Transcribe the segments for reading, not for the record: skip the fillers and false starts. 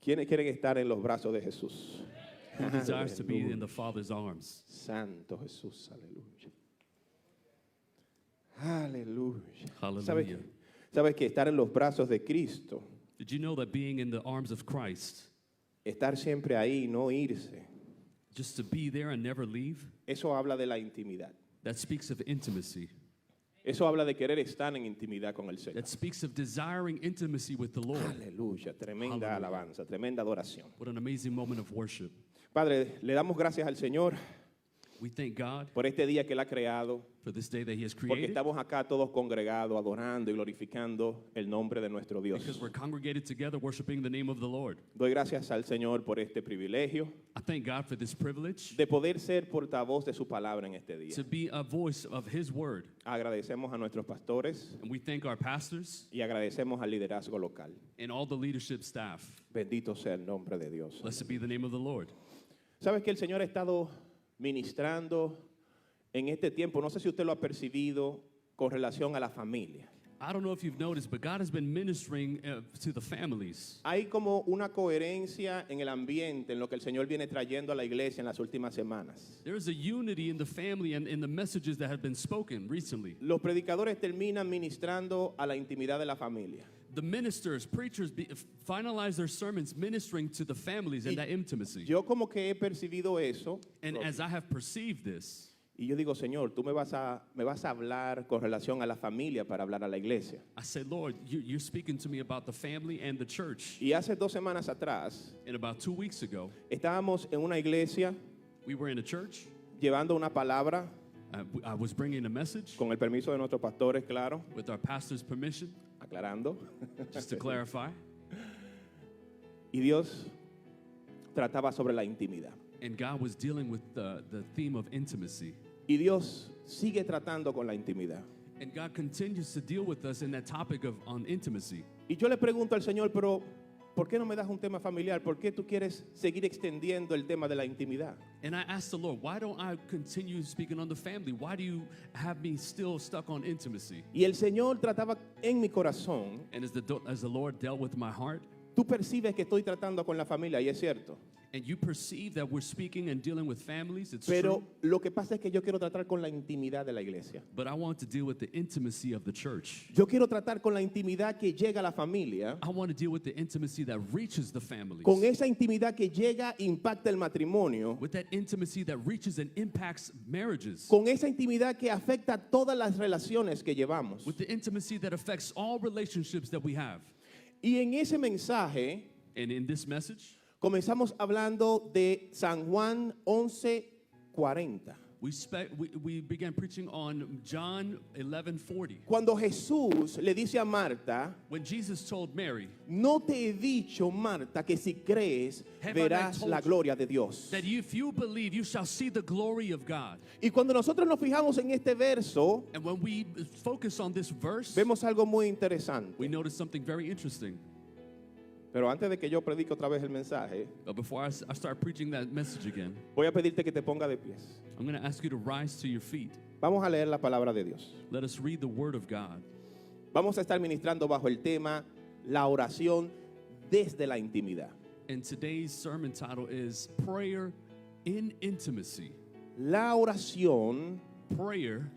¿Quiénes quieren estar en los brazos de Jesús? Who desires to be in the Father's arms? Santo Jesús, aleluya. Aleluya. Hallelujah. ¿Sabes que estar en los brazos de Cristo, Did you know that being in the arms of Christ, estar siempre ahí, no irse, just to be there and never leave, eso habla de la intimidad? that speaks of intimacy. Eso habla de querer estar en intimidad con el Señor. That speaks of desiring intimacy with the Lord. Aleluya, tremenda Hallelujah. alabanza, tremenda adoración. What an amazing moment of worship. Padre, le damos gracias al Señor We thank God por este día que Él ha creado, for this day that He has porque created, estamos acá todos congregados, adorando y glorificando el nombre de nuestro Dios. because we're congregated together worshiping the name of the Lord. Doy gracias al Señor por este privilegio I thank God for this privilege de poder ser portavoz de su palabra en este día. to be a voice of His word. Agradecemos a nuestros pastores And we thank our pastors y agradecemos al liderazgo local. and all the leadership staff. Bendito sea el nombre de Dios. Blessed be the name of the Lord. ¿Sabes que el Señor ha estado ministrando en este tiempo? No sé si usted lo ha percibido con relación a la familia. I don't know if you've noticed, but God has been ministering to the families. Hay como una coherencia en el ambiente, en lo que el Señor viene trayendo a la iglesia en las últimas semanas. There is a unity in the family and in the messages that have been spoken recently. Los predicadores terminan ministrando a la intimidad de la familia. The ministers, preachers finalize their sermons ministering to the families and that intimacy. Yo como que he percibido eso, And as I have perceived this, y yo digo, Señor, tú me vas a hablar con relación a la familia para hablar a la iglesia. I said, Lord, you're speaking to me about the family and the church. Y hace 2 semanas atrás, And about 2 weeks ago, estábamos en una iglesia we were in a church. llevando una palabra, I was bringing a message con el permiso de nuestros pastores, claro, with our pastor's permission, aclarando. just to clarify. Y Dios trataba sobre la intimidad. And God was dealing with the theme of intimacy. Y Dios sigue tratando con la intimidad. And God continues to deal with us in that topic on intimacy. Y yo le pregunto al Señor, pero ¿por qué no me das un tema familiar? ¿Por qué tú quieres seguir extendiendo el tema de la intimidad? And I asked the Lord, why don't I continue speaking on the family? Why do you have me still stuck on intimacy? Y el Señor trataba en mi corazón. And as the Lord dealt with my heart, Tú percibes que estoy tratando con la familia, y es cierto. and you perceive that we're speaking and dealing with families, it's Pero true. lo que pasa es que yo quiero tratar con la intimidad de la iglesia. But I want to deal with the intimacy of the church. Yo quiero tratar con la intimidad que llega a la familia, I want to deal with the intimacy that reaches the families. con esa intimidad que llega, impacta el matrimonio, With that intimacy that reaches and impacts marriages. con esa intimidad que afecta todas las relaciones que llevamos. With the intimacy that affects all relationships that we have. Y en ese mensaje And in this message, comenzamos hablando de San Juan 11:40. we began preaching on John 11:40. Cuando Jesús le dice a Marta, When Jesus told Mary no te he dicho, Marta, que si crees Have I not verás told la you gloria de Dios. that if you believe, you shall see the glory of God. Y cuando nosotros nos fijamos en este verso, And when we focus on this verse, vemos algo muy interesante. we notice something very interesting. Pero antes de que yo predique otra vez el mensaje, But before I start preaching that message again, voy a pedirte que te ponga de pies. I'm going to ask you to rise to your feet. Vamos a leer la palabra de Dios. Let us read the word of God. Vamos a estar ministrando bajo el tema la oración desde la intimidad. And today's sermon title is Prayer in Intimacy. La oración Prayer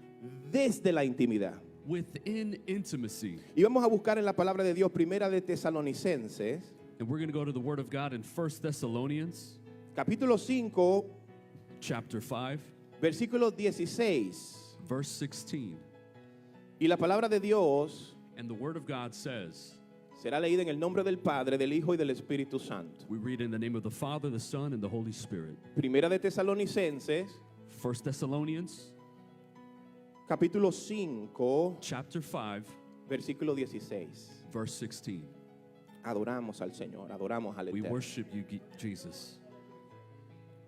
desde la intimidad. within intimacy. Y vamos a buscar en la palabra de Dios, primera de Tesalonicenses, And we're going to go to the word of God in 1 Thessalonians capítulo 5, chapter 5, versículo 16. verse 16. Y la palabra de Dios And the word of God says, será leída en el nombre del Padre, del Hijo y del Espíritu Santo. we read in the name of the Father, the Son, and the Holy Spirit. Primera de Tesalonicenses, 1 Thessalonians capítulo 5, chapter 5, versículo 16. verse 16. Adoramos al Señor, adoramos al We Eterno. worship you, Jesus.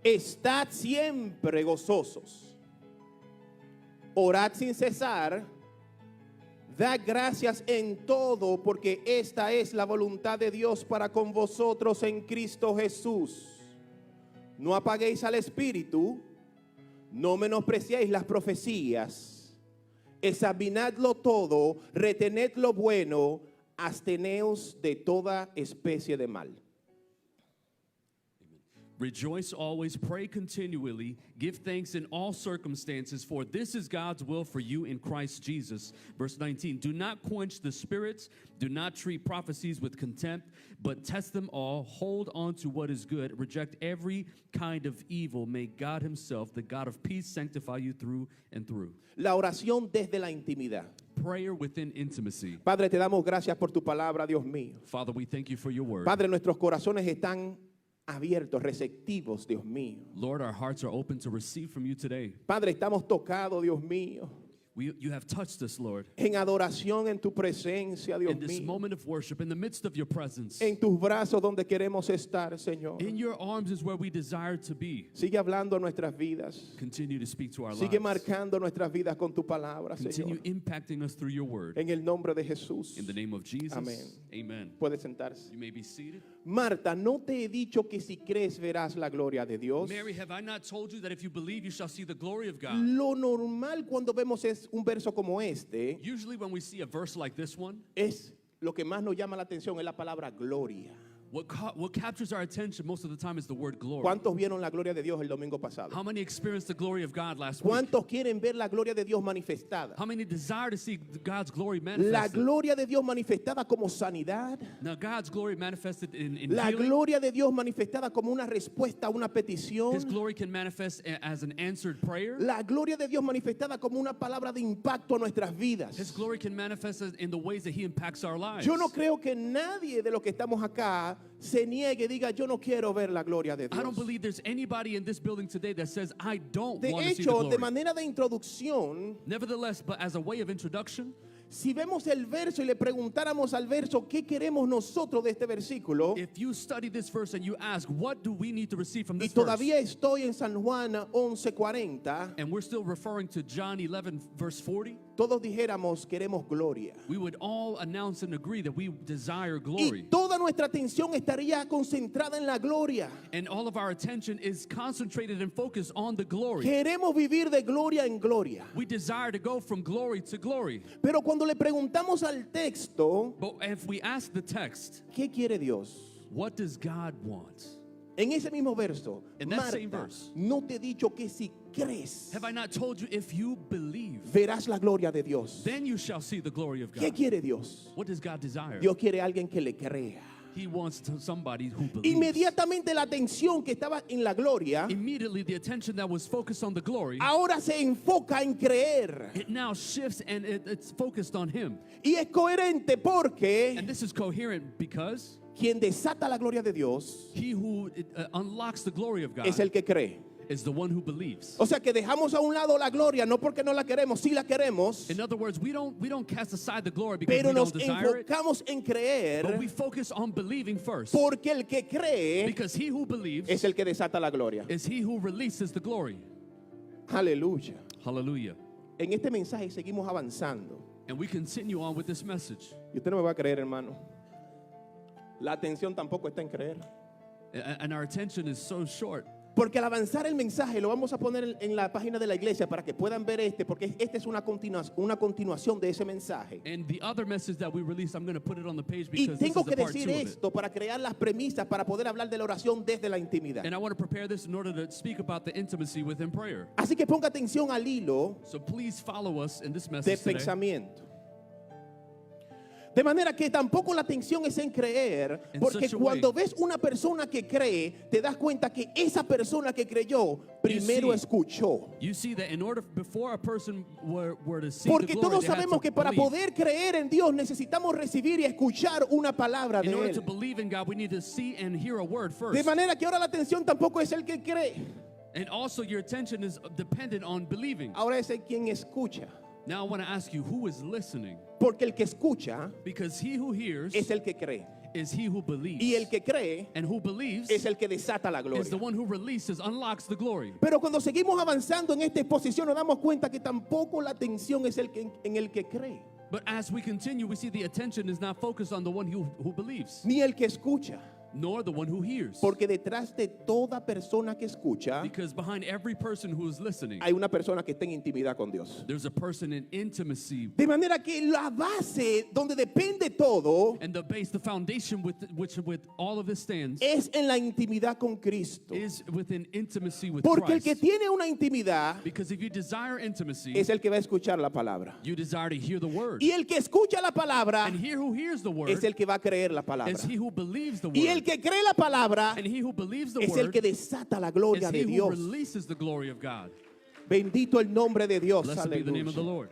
Estad siempre gozosos. Orad sin cesar. Dad gracias en todo, porque esta es la voluntad de Dios para con vosotros en Cristo Jesús. No apaguéis al Espíritu, no menospreciéis las profecías. Examinadlo todo, retened lo bueno, absteneos de toda especie de mal. Rejoice always, pray continually, give thanks in all circumstances, for this is God's will for you in Christ Jesus. Verse 19, do not quench the spirits, do not treat prophecies with contempt, but test them all, hold on to what is good, reject every kind of evil. May God himself, the God of peace, sanctify you through and through. La oración desde la intimidad. Prayer within intimacy. Padre, te damos gracias por tu palabra, Dios mío. Father, we thank you for your word. Padre, nuestros corazones están abiertos, receptivos, Dios mío. Lord, our hearts are open to receive from you today. Padre, estamos tocados, Dios mío, You have touched us, Lord. en adoración en tu presencia, Dios In this mío. moment of worship, in the midst of your presence, En tus brazos donde queremos estar, Señor. in your arms is where we desire to be. Sigue hablando a nuestras vidas. Continue to speak to our Sigue lives. marcando nuestras vidas con tu palabra, Continue Señor. impacting us through your word. En el nombre de Jesús. In the name of Jesus, Amén. amen. Puede sentarse. You may be seated. Marta, ¿no te he dicho que si crees verás la gloria de Dios? Mary, have I not told you that if you believe, you shall see the glory of God? Lo normal cuando vemos es un verso como este, Usually when we see a verse like this one, es lo que más nos llama la atención es la palabra gloria. what captures our attention most of the time is the word glory. ¿Cuántos vieron la gloria de Dios el domingo pasado? How many experienced the glory of God last week? ¿Cuántos quieren ver la gloria de Dios manifestada? How many desire to see God's glory La manifested? gloria de Dios manifestada como sanidad. Now, God's glory manifested in La healing. gloria de Dios manifestada como una respuesta a una His petición. glory can manifest as an answered prayer. La gloria de Dios manifestada como una palabra de impacto a nuestras vidas. His glory can manifest in the ways that he impacts our lives. Yo no creo que nadie de los que estamos acá se niegue, diga, yo no quiero ver la gloria de I don't Dios. believe there's anybody in this building today that says, I don't De want to see the hecho, de glory. manera de introducción, Nevertheless, but as a way of introduction, si vemos el verso y le preguntáramos al verso qué queremos nosotros de este versículo, if you study this verse and you ask, what do we need to receive from y this verse? todavía estoy en San Juan 11:40, And we're still referring to John 11, verse 40. todos dijéramos queremos gloria. We would all announce and agree that we desire Y glory. toda nuestra atención estaría concentrada en la gloria. And all of our attention is concentrated and focused on the glory. Queremos vivir de gloria en gloria. We desire to go from glory to glory. Pero cuando le preguntamos al texto, But if we ask the text, ¿qué quiere Dios? what does God want? En ese mismo verso, In that same Marta, verse. no te he dicho que si crees, Have I not told you if you believe, verás la gloria de Dios. then you shall see the glory of ¿Qué God? quiere Dios? What does God desire? Dios quiere a alguien que le crea. He wants somebody who believes. Inmediatamente la atención que estaba en la gloria, Immediately, the attention that was focused on the glory, ahora se enfoca en creer. it now shifts and it's focused on Him. Y es coherente porque And this is coherent because quien desata la gloria de Dios he who unlocks the glory of God es el que cree. is the one who believes. O sea que dejamos a un lado la gloria, no porque no la queremos, sí la queremos, In other words, we don't cast aside the glory because pero we nos don't desire it, enfocamos en creer but we focus on believing first. porque el que cree Because he who believes es el que desata la gloria. is he who releases the glory. Aleluya. Hallelujah. En este mensaje seguimos avanzando. And we continue on with this message. Y usted no me va a creer, hermano. La atención tampoco está en creer. And our attention is so short. Porque al avanzar el mensaje, lo vamos a poner en la página de la iglesia para que puedan ver porque esta es una continuación de ese mensaje. And the other message that we released, I'm going to put it on the page Y because this tengo is que the part decir 2 of it. esto para crear las premisas para poder hablar de la oración desde la intimidad. And I want to prepare this in order to speak about the intimacy within prayer. Así que ponga atención al hilo So please follow us in this de message today. pensamiento. De manera que tampoco la atención es en creer, In porque such a cuando way. ves una persona que cree, te das cuenta que esa persona que creyó primero see. escuchó. You see that in order, before a person were to see Porque the glory, todos they had sabemos to que para believe. poder creer en Dios necesitamos recibir y escuchar una palabra de In order to Él. believe in God, we need to see and hear a word first. De manera que ahora la atención tampoco es el que cree, And also your attention is dependent on believing. ahora es el quien escucha. Now I want to ask you, who is listening? Porque el que escucha Because he who hears es el que cree. is he who believes. Y el que cree And who believes es el que desata la is gloria. the one who releases, unlocks the glory. Pero cuando seguimos avanzando en esta exposición nos damos cuenta que tampoco la atención es en el que cree, But as we continue, we see the attention is not focused on the one who believes, ni el que escucha. nor the one who hears. Porque detrás de toda persona que escucha, Because behind every person who is listening, hay una persona que está en intimidad con Dios. there's a person in intimacy. De manera que la base donde depende todo And the base, the foundation with which with all of this stands, es en la intimidad con Cristo. is within intimacy with Porque el Christ. que tiene una intimidad Because if you desire intimacy, es el que va a escuchar la palabra. you desire to hear the word. Y el que escucha la palabra And he who hears the word es el que va a creer la palabra. is he who believes the Y el word. que cree la palabra And he who believes the es el word que desata la is gloria he de who Dios. releases the glory of God. Bendito el nombre de Dios. Blessed be the name of the Aleluya. Lord.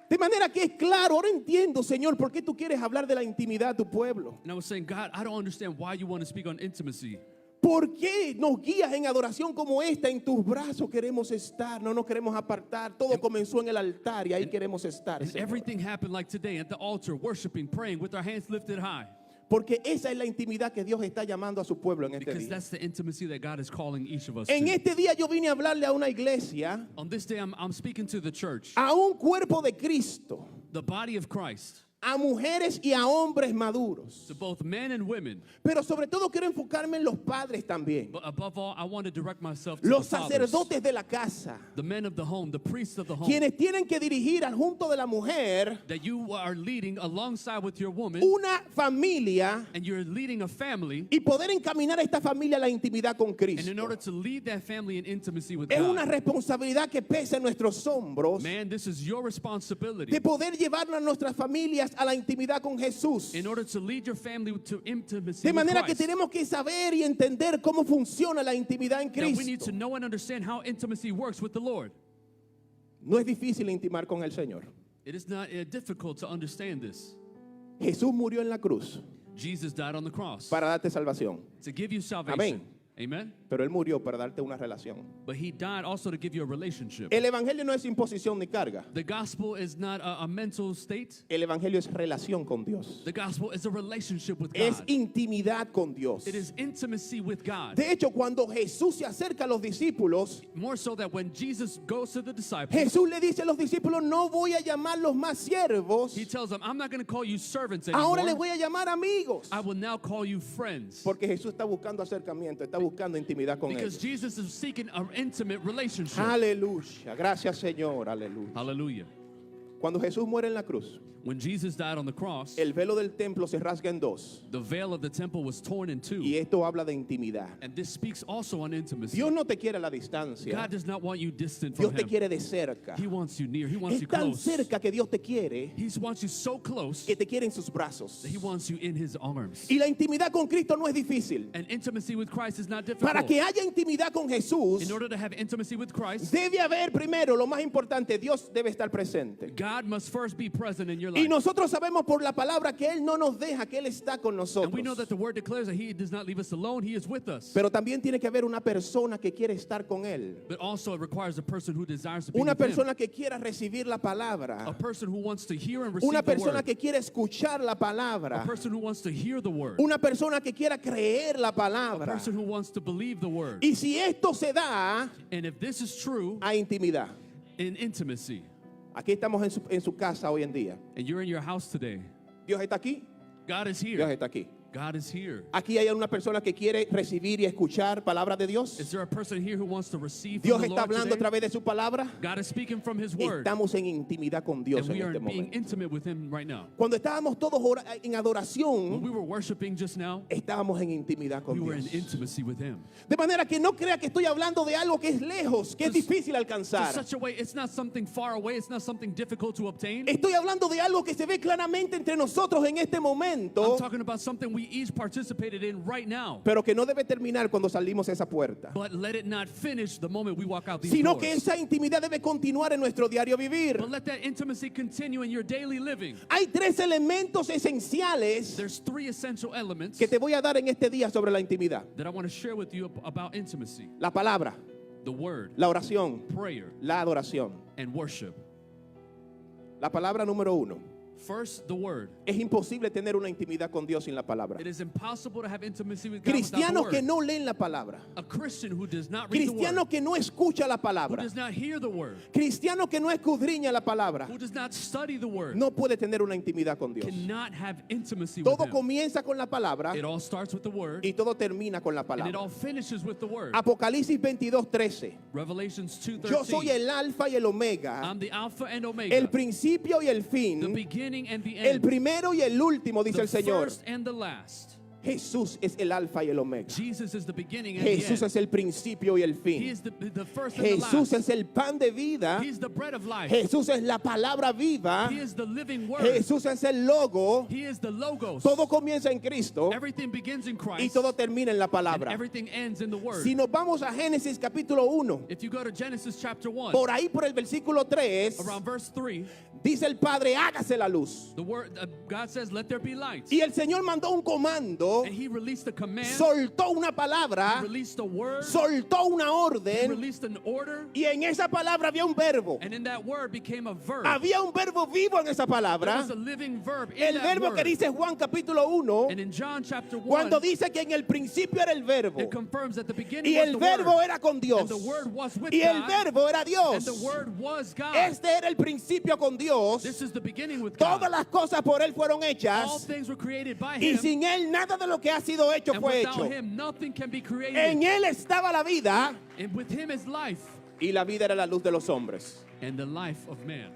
De manera que es claro, ahora entiendo, Señor, por qué tú quieres hablar de la intimidad de tu pueblo. And I was saying, God, I don't understand why you want to speak on intimacy. ¿Por qué nos guías en adoración como esta? En tus brazos queremos estar, no nos queremos apartar. Todo comenzó en el altar y ahí queremos estar, And Señor. everything happened like today at the altar, worshiping, praying with our hands lifted high. Porque esa es la intimidad que Dios está llamando a su pueblo en este Because día. that's the intimacy that God is calling each of us En to. este día yo vine a hablarle a una iglesia, On this day, I'm speaking to the church, a un cuerpo de Cristo, the body of Christ, a mujeres y a hombres maduros. to both men and women. Pero sobre todo quiero enfocarme en los padres también. But above all, I want to direct myself to Los the fathers, sacerdotes de la casa, the men of the home, the priests of the home, quienes tienen que dirigir al junto de la mujer that you are leading alongside with your woman, una familia and you're leading a family, y poder encaminar a esta familia a la intimidad con and Cristo. in order to lead that family in intimacy with Es una God. responsabilidad que pesa en nuestros hombros Man, this is your responsibility. de poder llevar a nuestras familias a la intimidad con Jesús. In order to lead your family to intimacy De with manera que Christ, tenemos que saber y entender cómo funciona la intimidad en that we need Cristo. to know and understand how intimacy works with the Lord. No es difícil intimar con el Señor. It is not difficult to understand this. Jesús murió en la cruz Jesus died on the cross para darte salvación, to give you salvation. Amén. Amen. pero Él murió para darte una relación. But he died also to give you a relationship. El evangelio no es imposición ni carga. The gospel is not a mental state. El evangelio es relación con Dios. The gospel is a relationship with Es God. intimidad con Dios. It is intimacy with God. De hecho, cuando Jesús se acerca a los discípulos, More so that when Jesus goes to the disciples, Jesús le dice a los discípulos, no voy a llamarlos más siervos, he tells them, I'm not going to call you servants ahora les anymore. voy a llamar amigos. I will now call you friends. Porque Jesús está buscando acercamiento, está buscando intimidad con Because ellos. Jesus is seeking an intimate relationship. Aleluya, gracias Señor, aleluya. Hallelujah. Cuando Jesús muere en la cruz, When Jesus died on the cross, el velo del templo se rasga en dos. the veil of the temple was torn in two. Y esto habla de intimidad. And this speaks also on intimacy. Dios no te quiere a la distancia. God does not want you distant Dios from te him. quiere de cerca. He wants you near. He wants Es you tan close. cerca que Dios te quiere He wants you so close que te quiere en sus brazos. that he wants you in his arms. Y la intimidad con Cristo no es difícil. And intimacy with Christ is not Para difficult. que haya intimidad con Jesús, In order to have intimacy with Christ, debe haber primero, lo más importante, Dios debe estar presente. God must first be present in your Y life. nosotros sabemos por la palabra que Él no nos deja, que Él está con And we know nosotros. that the word declares that he does not leave us alone. He is with us. Pero también tiene que haber una persona que quiere estar con Él. But also it requires a person who desires to be Una with him. persona que quiera recibir la A palabra. person who wants to hear and receive Una the persona word. que quiera escuchar la A palabra. person who wants to hear the word. Una persona que quiera creer la A palabra. person who wants to believe the word. Y si esto se da, And if this is true hay intimidad. in intimacy, Aquí estamos en su casa hoy en día. and you're in your house today, Dios está aquí. God is Dios here. está aquí. God is here. Aquí hay una persona que quiere recibir y escuchar palabra de Is Dios. there a person here who wants to receive Dios from the está Lord hablando a today? través de su palabra. God is speaking from his word. Estamos en intimidad con Dios And en we are este being momento. intimate with him right now. Cuando estábamos todos en When adoración, we were worshiping just now, estábamos en intimidad con we were in Dios. intimacy with him. De manera que no crea que estoy hablando de algo que es lejos, que es Just- difícil To alcanzar. such a way, it's not something far away, it's not something difficult to obtain. Estoy hablando de algo que se ve claramente entre nosotros en este I'm momento, talking about something we each participated in right now. pero que no debe terminar cuando salimos esa puerta, But let it not finish the moment we walk out these sino doors. que esa intimidad debe continuar en nuestro diario vivir. But let that intimacy continue in your daily living. Hay tres elementos esenciales There's three essential elements que te voy a dar en este día sobre la intimidad. that I want to share with you about intimacy. La palabra, The word, la oración, prayer, la adoración. and worship. La palabra número 1, First, the word. Es imposible tener una intimidad con Dios sin la palabra. It is impossible to have intimacy with God without the Cristianos que word. no leen la palabra. A Christian who does not read the Cristiano word, que no escucha la who palabra. does not hear the word, Cristiano que no escudriña la palabra. who does not study the word, No puede tener una intimidad con Dios. cannot have intimacy with Todo him. comienza con la palabra It all starts with the word, y todo termina con la and it all palabra. finishes with the word. Apocalipsis 22:13. Revelations Yo soy 2:13. el alfa y el omega, I'm the Alpha and Omega, el principio y el the fin, beginning and the el end, primero y el último, dice the el Señor. first and the last. Jesús es el alfa y el omega. Jesus is the beginning and Jesús the end. es el principio y el He fin. is the first and the Jesús last. es el pan de vida. He is the bread of life. Jesús es la palabra viva. He is the living word. Jesús es el logo. He is the logos. Todo comienza en Cristo Everything begins in y Christ, todo termina en la and palabra. everything ends in the word. Si nos vamos a Génesis capítulo 1, If you go to Genesis chapter 1, por ahí por el versículo 3, around verse 3, dice el Padre, hágase la luz. the word God says, "Let there be light." Y el Señor mandó un comando, And he released a command, soltó una palabra, he released a word, soltó una he orden, released an order, y en esa palabra había un verbo. and in that word became a verb. Había un verbo vivo en esa There palabra. was a living verb in El that verbo word. que dice Juan capítulo 1, And in John chapter 1, cuando dice que en el principio era el verbo, it confirms that the beginning y was el the verbo word, era con Dios, and the word was with y el God, verbo era and Dios. the word was God. Este era el principio con Dios. This is the beginning with Todas God. las cosas por Él fueron All hechas, things were created by y him, sin Él nada de lo que ha sido hecho and fue without hecho. him nothing can be created. En Él estaba la vida, And with him is life, y la vida era la luz de los hombres. and the life of man.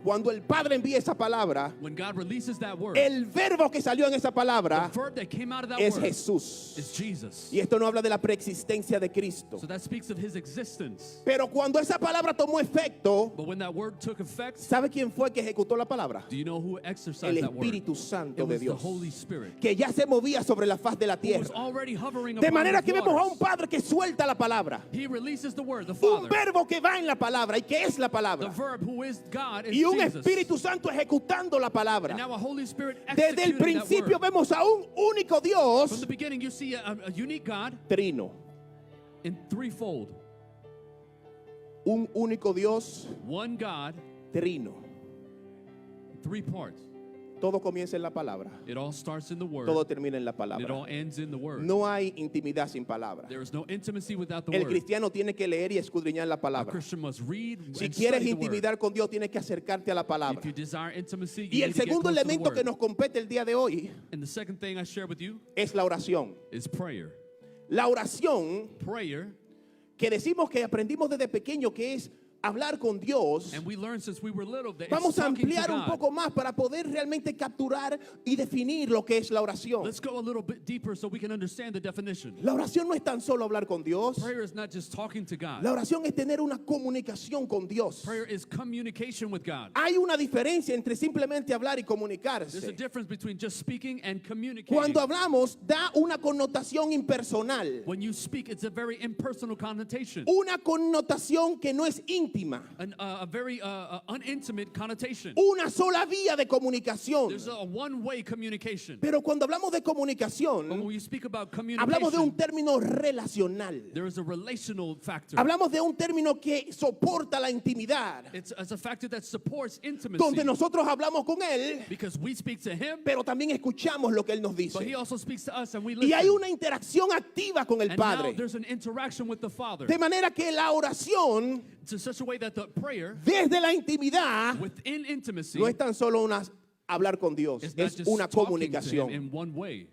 Cuando el Padre envía esa palabra, When God releases that word, el verbo que salió en esa the palabra verb that came out of that es word Jesús. is Jesus. Y esto no habla de la preexistencia de Cristo. So that speaks of his existence. Pero cuando esa palabra tomó efecto, But when that word took effect, ¿sabe quién fue que ejecutó la palabra? do you know who exercised El that word? Espíritu Santo It de was the Dios, Holy Spirit, que ya se movía sobre la faz de la who was tierra. already hovering De upon manera the que vemos a un waters. Padre que suelta la palabra, He releases the word, the un Father, verbo que va en la palabra y que es la the palabra, verb who is God, is y un Jesus. Espíritu Santo ejecutando la And palabra. now a Holy Spirit Desde el executing that principio word. vemos a un único From Dios the beginning, you see a unique God trino, in threefold. un único Dios One God, trino. three parts. Todo comienza en la palabra, It all starts in the word, todo termina en la and it all palabra. ends in the word. No hay intimidad sin palabra. There is no intimacy without the El word. cristiano tiene que leer y escudriñar la A palabra. Christian must read Si and quieres study the word. intimidar con Dios, tienes que acercarte a la palabra. If you desire intimacy, Y you el need to get segundo close to the elemento que word. nos compete el día de hoy And the second thing I share with you es la oración. is prayer. La oración Prayer, que decimos que aprendimos desde pequeño, que es hablar con Dios, and we learned since we were little that vamos it's a talking to ampliar un God. poco más para poder realmente capturar y definir lo que es la oración. Let's go a little bit deeper so we can understand the definition. La oración no es tan solo hablar con Dios. Prayer is not just talking to God. La oración es tener una comunicación con Dios. Prayer is communication with God. Hay una diferencia entre simplemente hablar y There's a comunicarse. difference between just speaking and communicating. Cuando hablamos, da una connotación impersonal, When you speak, it's a very impersonal connotation, una connotación que no es íntima, a very unintimate connotation. una sola vía de comunicación. There's a one-way communication. Pero cuando hablamos de But comunicación, when you speak about hablamos de un communication, término relacional. there is a relational factor. Hablamos de un término que soporta la intimidad, It's a factor that supports intimacy donde nosotros hablamos con Él, because we speak to him, pero también escuchamos lo que Él nos but he dice. also speaks to us and we Y hay listen. una interacción activa con el And now Padre. there's an interaction with the Father De manera que la oración, to such a way that the prayer desde la intimidad, within intimacy no es tan solo hablar con Dios, is not es just una talking to him comunicación. in one way.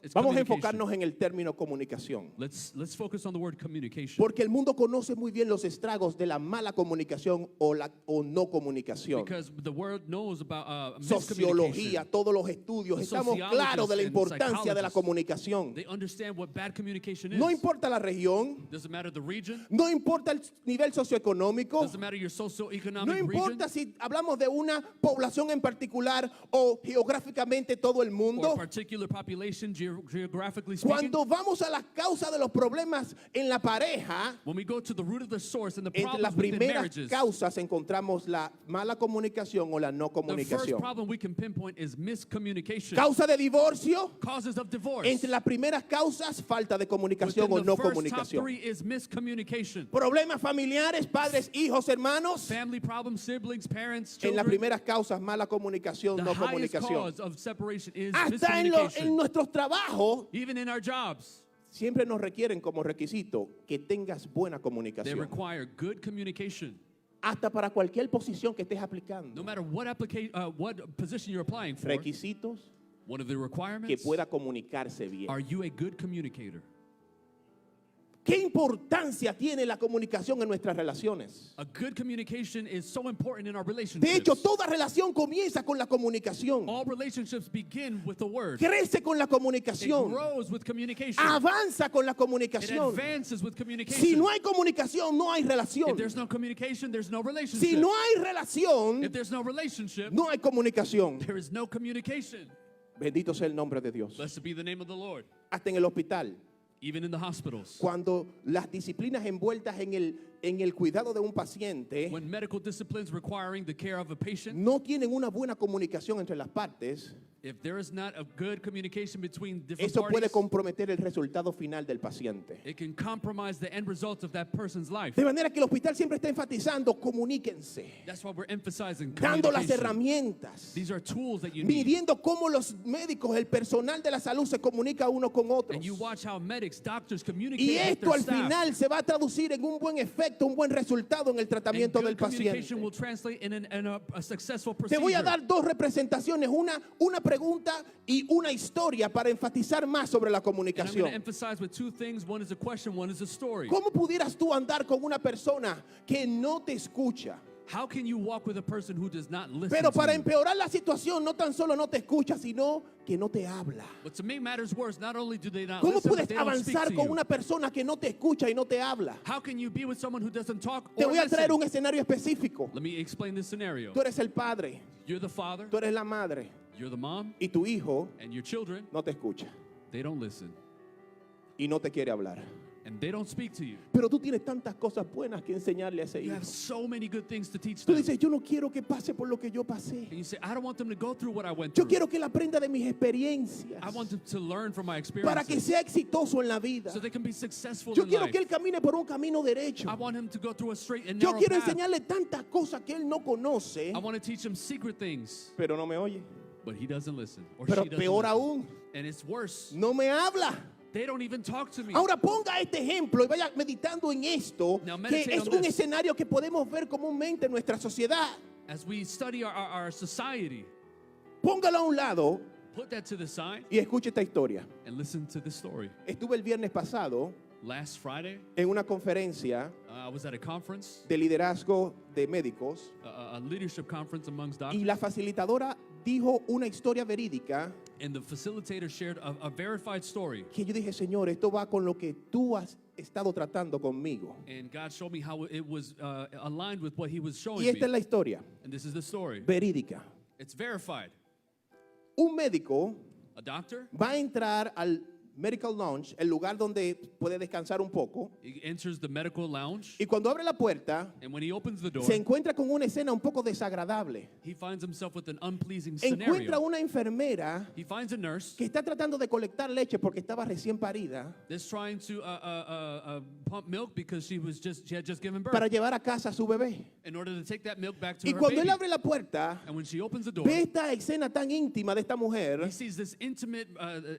It's Vamos a communication. enfocarnos en el término comunicación. Let's focus on the word communication. Porque el mundo conoce muy bien los estragos de la mala comunicación o no comunicación. Because the world knows about Sociología, miscommunication. todos los estudios, estamos claros de la importancia de la comunicación. They understand what bad communication is. No importa la región, Doesn't matter the region. no importa el nivel socioeconómico, Doesn't matter your no socioeconomic region. importa si hablamos de una población en particular o geográficamente todo el Or mundo. particular population geographically speaking. Cuando vamos a la causa de los problemas en la pareja, When we go to the root of the source and the entre las problems within primeras marriages, causas encontramos la mala comunicación o la no the first comunicación. problem we can pinpoint is miscommunication. Causa de divorcio, Causes of divorce. entre las primeras causas, falta de comunicación Within o no the first top comunicación. three is miscommunication. Problemas familiares, padres, hijos, hermanos. Family problems, siblings, parents, En las children. primeras causas, mala comunicación, The no highest comunicación. cause of separation is Hasta en miscommunication. nuestros trabajos, Even in our jobs, siempre nos requieren como requisito que tengas buena they comunicación. require good communication. Hasta para cualquier posición que estés aplicando. No matter what what position you're applying for, Requisitos one of the que requirements, pueda comunicarse bien. are you a good communicator? ¿Qué importancia tiene la comunicación en nuestras relaciones? A good communication is so important in our De relationships. hecho, toda relación comienza con la comunicación. All relationships begin with the word. Crece con la It comunicación. grows with communication. Avanza con la It comunicación. advances with communication. Si no hay comunicación, no hay If relación. there's no communication, there's no Si relationship. no hay relación, If there's no relationship, no hay comunicación. there is no communication. Bendito sea el nombre de Dios. Blessed be the name of the Lord. Hasta en el hospital, Even in the hospitals, cuando las disciplinas envueltas en el cuidado de un paciente when medical disciplines requiring the care of a patient, no tienen una buena comunicación entre las partes, if there is not a good communication between different eso puede parties, comprometer el resultado final del paciente. it can compromise the end result of that person's life. De manera que el hospital siempre está enfatizando, comuníquense, That's why we're emphasizing dando las communication. herramientas, These are tools that you need. midiendo cómo los médicos, el personal de la salud se comunica uno con otros. And you watch how medics, doctors communicate Y with esto their al staff. final se va a traducir en un buen efecto, un buen resultado en el And tratamiento good del communication paciente. will translate in a successful Te voy a procedure. dar dos representaciones, una pregunta y una historia para enfatizar más sobre la And I'm going to comunicación. emphasize with two things. One is a question, one is a story. ¿Cómo pudieras tú andar con una persona que no te escucha? How can you walk with a person who does not listen Pero to para you? empeorar la situación, no tan solo no te escucha, sino que no te habla. But to make matters worse, not only do they not ¿Cómo listen, puedes but they don't speak avanzar to con you. una persona que no te escucha y no te habla? How can you be with someone who doesn't talk Te or voy a traer listen? un escenario específico. Let me explain this scenario. Tú eres el padre, You're the father, tú eres la madre you're the mom, y tu hijo and your children, no te escucha they don't listen. y no te quiere hablar. And they don't speak to you. Pero tú tienes tantas cosas buenas que enseñarle a ese You hijo. have so many good things to teach Tú them. dices, yo no quiero que pase por lo que yo pasé. And you say, I don't want them to go through what I went Yo through. quiero que él aprenda de mis experiencias I want them to learn from my para que experiences sea exitoso en la vida. so they can be successful Yo in quiero life. que él camine por un camino derecho. I want him to go through a straight and Yo narrow quiero path. enseñarle tantas cosas que él no conoce, I want to teach him secret things, pero no me oye. but he doesn't listen. Or Pero she doesn't peor listen. aún, And it's worse. no me habla. They don't even talk to me. Ahora ponga este ejemplo y vaya meditando en esto, Now que meditate es on un this. escenario que podemos ver comúnmente en nuestra sociedad. As we study our society, Póngalo a un lado put that to the side y escuche esta historia. and listen to this story. Estuve el viernes pasado Last Friday, en una conferencia I was at a conference, de liderazgo de médicos a leadership conference amongst y doctors, la facilitadora dijo una historia verídica and the facilitator shared a verified story. que yo dije, Señor, esto va con lo que tú has estado tratando conmigo. And God showed me how it was aligned with what he was showing Y esta es me. la historia And this is the story. verídica. It's verified. Un médico A doctor, va a entrar al medical lounge, el lugar donde puede descansar un poco, he enters the medical lounge, y cuando abre la puerta, and when he opens the door, se encuentra con una escena un poco desagradable. he finds himself with an unpleasing Encuentra scenario. una enfermera He finds a nurse que está tratando de colectar leche porque estaba recién parida that's trying to pump milk because she had just given birth para llevar a casa a su bebé. in order to take that milk back to Y her cuando baby. él abre la puerta, And when she opens the door, ve esta escena tan íntima de esta mujer he sees this intimate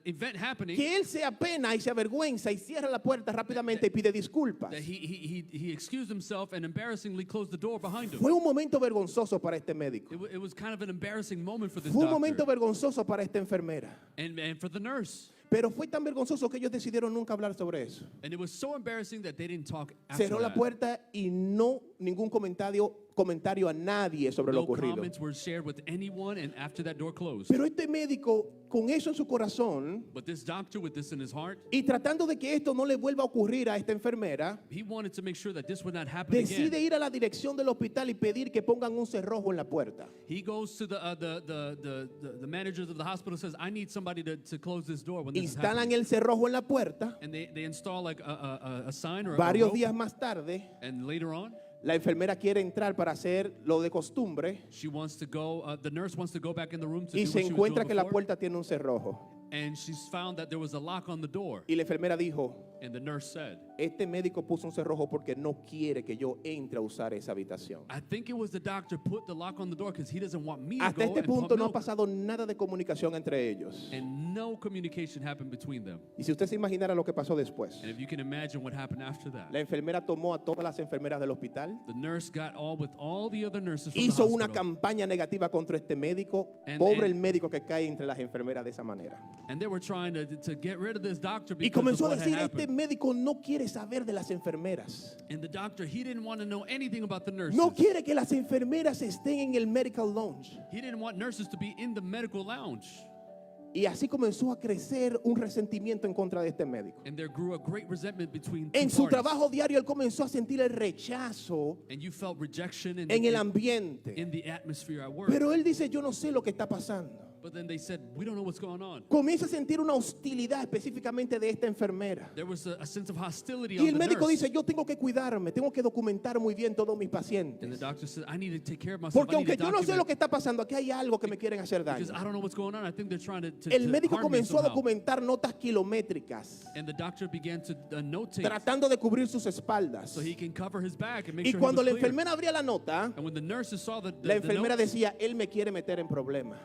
event happening que él se apena y se avergüenza y cierra la puerta rápidamente y pide disculpas. that he excused himself and embarrassingly closed the door behind him. Fue un momento vergonzoso para este médico. It was kind of an embarrassing moment for this Fue un momento doctor vergonzoso para esta enfermera. and for the nurse. Pero fue tan vergonzoso que ellos decidieron nunca hablar sobre eso. And it was so embarrassing that they didn't talk after Cerró la that. puerta y no ningún comentario a nadie sobre lo No ocurrido. comments were shared with anyone, and after that door closed. Pero este médico, con eso en su corazón, But this doctor, with this in his heart, y tratando de que esto no le vuelva a ocurrir a esta enfermera, he wanted to make sure that this would not happen decide again. ir a la dirección del hospital y pedir que pongan un cerrojo en la puerta. He goes to the managers of the hospital, says, I need somebody to close this door when this is Instalan happening. el cerrojo en la puerta. And they install like a sign or a Varios rope, días más tarde, and later on, la enfermera quiere entrar para hacer lo de costumbre she wants to go, the nurse wants to go back in the room to y do se what she was encuentra doing que la before, puerta tiene un cerrojo. and she's found that there was a lock on the door. Y la enfermera dijo, And the nurse said, este médico puso un cerrojo porque no quiere que yo entre a usar esa habitación. I think it was the doctor put the lock on the door because he doesn't want me to Hasta go este and punto pump no ha milk. pasado nada de comunicación entre ellos. And no communication happened between them. Y si usted se imaginara lo que pasó después, And if you can imagine what happened after that, la enfermera tomó a todas las enfermeras del hospital, the nurse got with all the other nurses from hizo the una hospital, campaña negativa contra este médico, And- pobre and- el médico que cae entre las enfermeras de esa manera. and they were trying to get rid of this doctor Y because of comenzó a what had decir, este happened. médico no quiere saber de las enfermeras. And the doctor, he didn't want to know anything about the nurses. No quiere que las enfermeras estén en el medical lounge. He didn't want nurses to be in the medical lounge. Y así comenzó a crecer un resentimiento en contra de este médico. And there grew a great resentment between En two su parties. trabajo diario él comenzó a sentir el rechazo And you felt rejection en el ambiente. in the atmosphere at work. Pero él dice, yo no sé lo que está pasando. But then they said, we don't know what's going on. Comienza a sentir una hostilidad específicamente de esta enfermera. There was a sense of hostility Y on el the médico nurse. dice, yo tengo que cuidarme, tengo que documentar muy bien todos mis And the pacientes. doctor said, I need to take care of myself. Porque I need aunque to yo no sé document lo que está pasando, aquí hay algo que me quieren hacer daño. because I don't know what's going on. I think they're trying to El médico harm me comenzó a somehow. documentar notas kilométricas, And the doctor began to notate tratando de cubrir sus espaldas. so he can cover his back and make Y sure cuando he la was clear. enfermera abría la nota, And when the nurses saw the la enfermera notes, decía, él me quiere meter en problemas.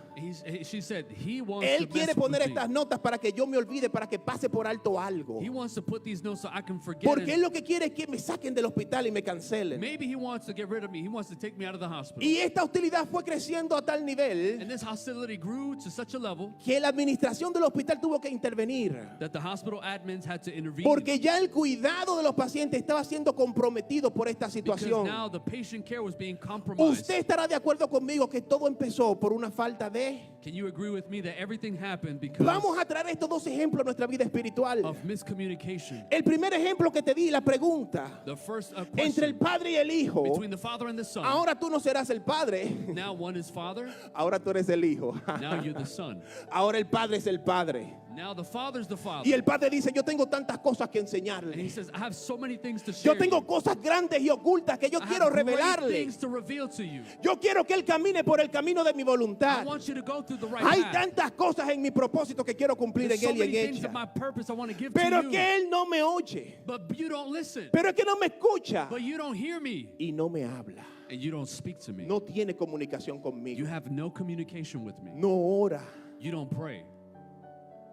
she said, he wants Él to quiere mess with poner me. estas notas para que yo me olvide, para que pase por alto algo. He wants to put these notes so I can forget. Porque él And lo que quiere es que me saquen del hospital y me cancelen. maybe he wants to get rid of me. He wants to take me out of the hospital. Y esta hostilidad fue creciendo a tal nivel And this hostility grew to such a level que la administración del hospital tuvo que intervenir. that the hospital admins had to intervene. Porque ya el cuidado de los pacientes estaba siendo comprometido por esta Because situación. now the patient care was being compromised. Usted estará de acuerdo conmigo que todo empezó por una falta de... Can you agree with me that everything happened because Vamos a traer estos dos ejemplos a nuestra vida espiritual. of miscommunication? El primer ejemplo que te di, la pregunta, The first entre el question padre y el hijo. between the father and the son. Ahora tú no serás el padre, Now one is father, ahora tú eres el hijo. now you're the son. Ahora el padre es el padre. Now the father's the father. Y el padre dice, yo tengo tantas cosas que And he enseñarle. says, I have so many things to Yo share. tengo you. cosas grandes y ocultas que yo I quiero have great revelarle. things to reveal to you. Yo quiero que él camine por el camino de mi I voluntad. want you to go through the right Hay path. tantas cosas en mi propósito que quiero cumplir There's en so él y many en things of ella. my purpose I want to give Pero to you. que él no me oye. But you don't listen. Pero es que no me escucha. But you don't hear me. Y no me habla. And you don't speak to me. No tiene comunicación conmigo. You have no communication with me. No ora. You don't pray.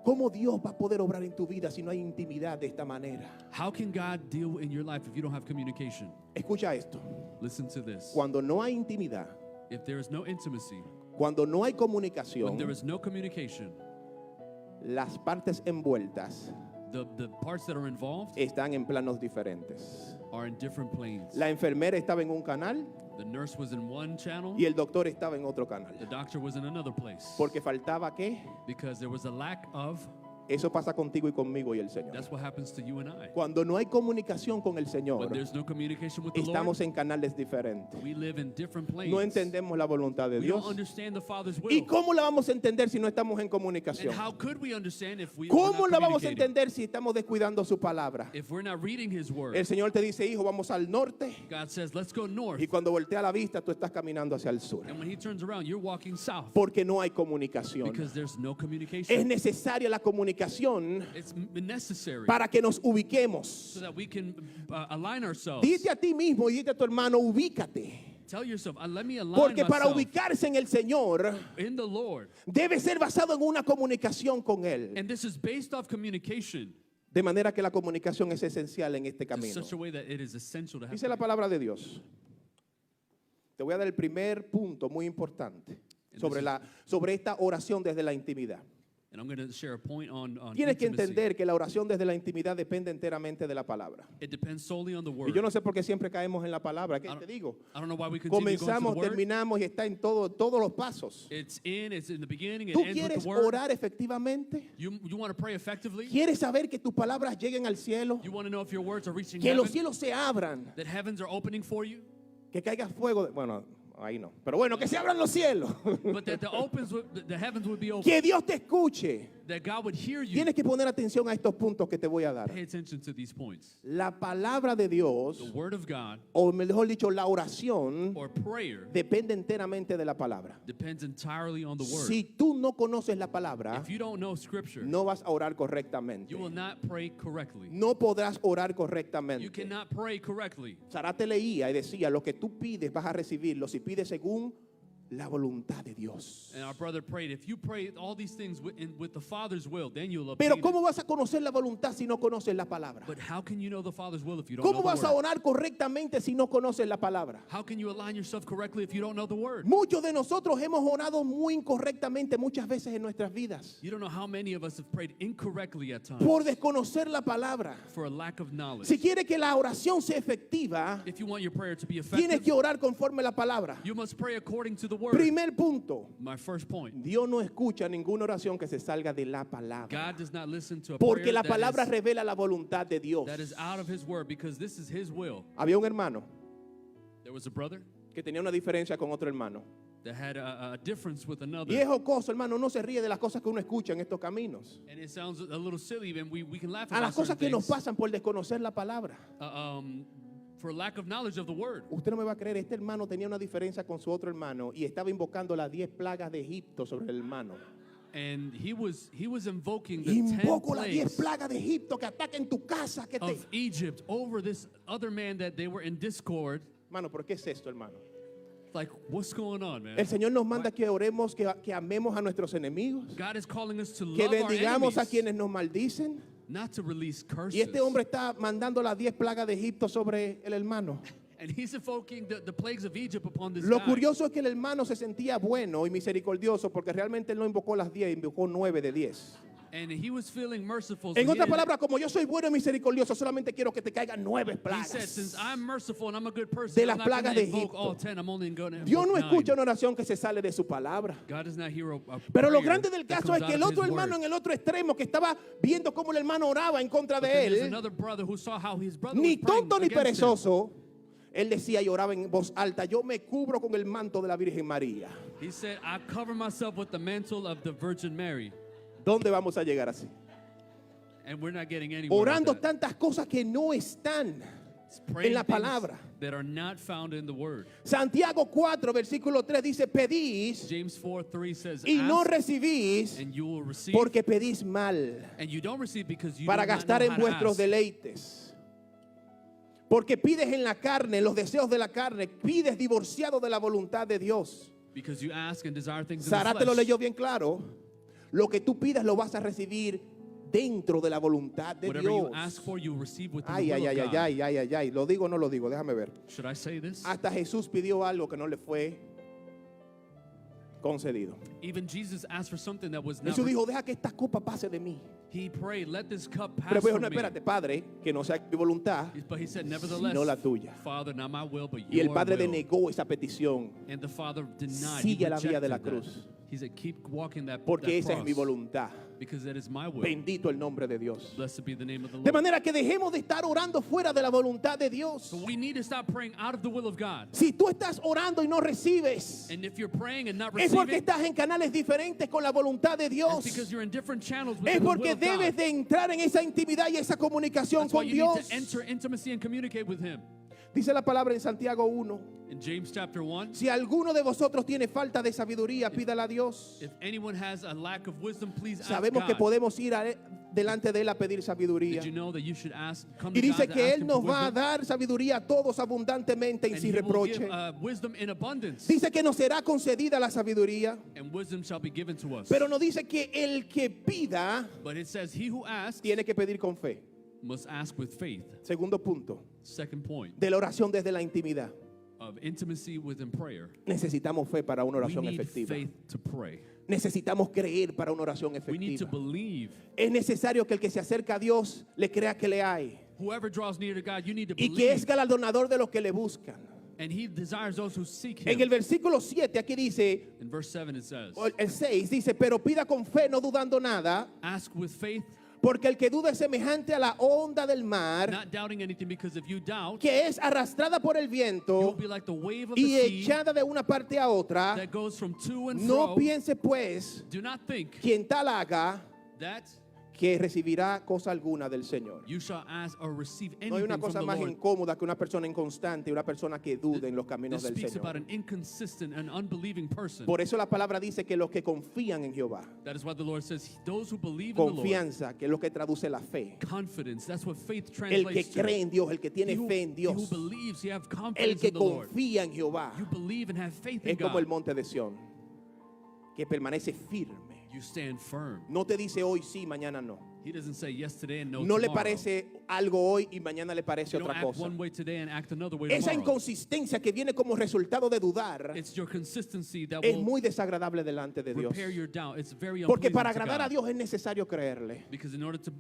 ¿Cómo Dios va a poder obrar en tu vida si no hay intimidad de esta manera? How can God deal in your life if you don't have communication? Escucha esto. Listen to this. Cuando no hay intimidad, If there is no intimacy, cuando no hay when comunicación, there is no communication, las partes envueltas the parts that are involved están en planos diferentes. are in different planes. La enfermera estaba en un canal The nurse was in one channel, y el doctor estaba en otro canal. the doctor was in another place. Porque faltaba qué? Because there was a lack of, Eso pasa contigo y conmigo y el Señor. that's what happens to you and I. Cuando no hay comunicación con el When Señor, there's no communication with the estamos Lord, en canales diferentes. we live in different planes. No entendemos la voluntad de We don't Dios. understand the Father's ¿Y will. cómo la vamos a entender si no estamos en And comunicación? how could we understand if we're ¿Cómo not la vamos a communicating? entender si estamos descuidando su palabra? If we're not reading His Word. El Señor te dice, hijo, vamos al norte. God says, let's go north. Y cuando voltea la vista, tú estás caminando hacia el sur. And when He turns around, you're walking south. Porque no hay comunicación. Because there's no Es communication. necesaria la comunicación It's necessary para que nos ubiquemos. so that we can align ourselves. Dite a ti mismo y dite a tu hermano, ubícate. Tell yourself, let me align Porque para myself ubicarse en el Señor, in the Lord. debe ser basado en una comunicación con Él. And this is based off communication De manera que la comunicación es esencial en este in camino. such a way that it is essential to have. Dice la palabra de Dios. Te voy a dar el primer punto muy importante sobre esta oración desde la intimidad. And I'm going to share a point on Tienes que intimacy. entender que la oración desde la intimidad depende enteramente de la palabra. It depends solely on the Y word. yo no sé por qué siempre caemos en la palabra. ¿Qué te digo? I don't know why we continue going to Comenzamos, the word. terminamos y está en todos los pasos. It's in the beginning, it ¿Tú ends with quieres the word. orar efectivamente? You want to pray effectively? ¿Quieres saber que tus palabras lleguen al cielo? You want to know if your words are reaching Que los heaven? cielos se abran. That heavens are opening for you? Que caiga fuego. Bueno, ahí no. Pero bueno, que se abran los cielos. But that the heavens would be open. Que Dios te escuche. That God would hear you. Tienes que poner atención a estos puntos que te voy a dar. Pay attention to these points. La palabra de Dios, The word of God o mejor dicho, la oración, or prayer depende enteramente de la palabra. depends entirely on the word. Si tú no conoces la palabra, If you don't know scripture, no vas a orar correctamente. you will not pray correctly. No podrás orar You correctamente. cannot pray correctly. Zarate leía y decía, lo que tú pides vas a recibirlo si pides según la voluntad de Dios. And our brother prayed, if you pray all these things with the Father's will, then you'll obtain Pero it. ¿cómo vas a conocer la voluntad si no conoces la palabra? But how can you know the Father's will if you don't know ¿Cómo the vas a word? orar correctamente si no conoces la palabra? How can you align yourself correctly if you don't know the word? Muchos de nosotros hemos orado muy incorrectamente muchas veces en nuestras vidas You don't know how many of us have prayed incorrectly at times por desconocer la palabra. for a lack of knowledge. Si quiere que la oración sea efectiva, If you want your prayer to be tienes effective, que orar conforme la palabra. you must pray according to the word. Primer punto, My first point, Dios no escucha ninguna oración que se salga de la palabra. God does not listen to a Porque prayer la palabra revela la voluntad de Dios. that is out of his word because this is his will. Había un hermano There was a brother que tenía una diferencia con otro hermano. that had a difference with another. Y es jocoso, hermano, no se ríe de las cosas que uno escucha en estos caminos. And it sounds a little silly, and we can laugh A about las cosas certain que nos things pasan por desconocer la palabra. for lack of knowledge of the word. Usted no me va a creer, este hermano tenía una diferencia con su otro hermano y estaba invocando las 10 plagas de Egipto sobre el hermano. And he was invoking the 10 Invoco las 10 plagues plagas de Egipto que ataquen tu casa. Que te... of Egypt over this other man that they were in discord. Hermano, ¿pero qué es esto, hermano? Like, what's going on, man? El Señor nos manda que oremos, que amemos a nuestros enemigos, God is calling us to que love our bendigamos a enemies, quienes nos maldicen. not to release curses. Y este hombre está mandando las 10 plagas de Egipto sobre el hermano. And he's invoking the plagues of Egypt upon this Lo guy. curioso es que el hermano se sentía bueno y misericordioso porque realmente él no invocó las 10, invocó 9 de 10. And he was feeling merciful. so En he otras didn't- palabras, como yo soy bueno y misericordioso, solamente quiero que te caigan 9 He said, since plagas. I'm merciful and I'm a good person, De I'm las not going plagas to de invoke Egipto. all 10. I'm only going to Dios no invoke escucha 9. una oración que se sale de su palabra. God does not hear a Pero lo prayer grande del that caso comes es que out el of otro his hermano word. en el otro extremo que estaba viendo cómo el hermano oraba en contra But de then there's él, another brother who saw how his brother ni was praying tonto ni against him. perezoso, él decía y oraba en voz alta, yo me cubro con el manto de la Virgen María. He said, I cover myself with the mantle of the Virgin Mary. ¿Dónde vamos a llegar así? And we're not getting anywhere with Orando that. tantas cosas que no están It's praying en la things palabra. that are not found in the word. Santiago 4, versículo 3 dice, pedís James 4:3 says, y no ask recibís and you will receive, porque pedís mal and you don't receive because you para do not gastar know en how to vuestros ask. deleites. Porque pides en la carne, los deseos de la carne, pides divorciado de la voluntad de Dios. Because you ask and desire things in the Sara te lo flesh. leyó bien claro. Lo que tú pidas lo vas a recibir dentro de la voluntad de Whatever Dios. you ask for, you receive within Ay, the ay, will ay, of ay, God. ay, ay, ay, ay. ¿Lo digo o no lo digo? Déjame ver. Should I say this? Hasta Jesús pidió algo que no le fue concedido. Even Jesus asked for something that was not. Jesús dijo, deja que esta copa pase de mí. He prayed, let this cup pass Pero dijo, from no, me. espérate, Padre, que no sea mi voluntad. But he said, nevertheless, sino la tuya. Father, not my will, but Y el your Padre will. denegó esa petición. And the Father denied. Sigue he la vía de la rejected cruz. that. He said, keep walking that, Porque that esa es cross, mi voluntad. because that is my will. Bendito el nombre de Dios. Blessed be the name of the De Lord. manera que dejemos de estar orando fuera de la voluntad de Dios. So we need to stop praying out of the will of God. Si tú estás orando y no recibes, And if you're praying and not es porque receiving, estás en canales diferentes con la voluntad de it's Dios. because you're in different channels with Es the will porque of debes God. de entrar en esa intimidad y esa comunicación That's why con you need Dios. to enter intimacy and communicate with Him. Dice la palabra en Santiago 1. In James chapter 1, Si alguno de vosotros tiene falta de sabiduría, pídala a Dios. if anyone has a lack of wisdom, please ask Sabemos que God. podemos ir delante de Él a pedir sabiduría. Did you know that you should come Y to dice God to que ask Él Him nos for va a wisdom? dar sabiduría a todos abundantemente y And sin He will give reproche. wisdom in abundance. Dice que nos será concedida la sabiduría, And wisdom shall be given to us. pero nos dice que el que pida But it says, he who asks tiene que pedir con fe. must ask with faith. Segundo punto, Second point, de la oración desde la intimidad. of intimacy within prayer, necesitamos fe para una we oración need efectiva. faith to pray. Necesitamos creer para una oración We need to efectiva. believe. Es necesario que el que se acerca a Dios le crea que le hay Whoever draws near to God, you need to y que es believe. galardonador de los que le buscan. And he desires those who seek En el him. versículo 7 aquí dice, In verse 7 it says, o el 6 dice, pero pida con fe no dudando nada, ask with faith, porque el que duda es semejante a la onda del mar, not doubting anything, because if you doubt, que es arrastrada por el you will viento be like the wave of the y sea echada de una parte a otra. that goes from to and No fro. piense pues Do not think quien tal haga that que recibirá cosa alguna del Señor. you shall ask or receive No hay anything una from cosa the más Lord. incómoda que una persona inconstante y una persona que dude en los caminos This del speaks about Señor. an inconsistent and unbelieving person. Por eso la palabra dice que los que confían en Jehová, That is why the Lord says, those who believe in the Lord, confianza, que es lo que traduce la fe, confidence, that's what faith el que translates to. cree en Dios, el que tiene He who, fe en he who Dios, believes, you have el confidence que in the Lord. confía en Jehová, You believe and have faith in es como el God. monte de Sión, que permanece firme. You stand firm. No te dice hoy sí, mañana no. He doesn't say yes today and no No le tomorrow. parece algo hoy y mañana le parece You don't otra act cosa. one way today and act another way Esa tomorrow. inconsistencia que viene como resultado de dudar It's your consistency that es will muy desagradable delante de Dios. repair your doubt. It's very Porque unpleasing para to agradar a God. Dios es necesario creerle. Because in order to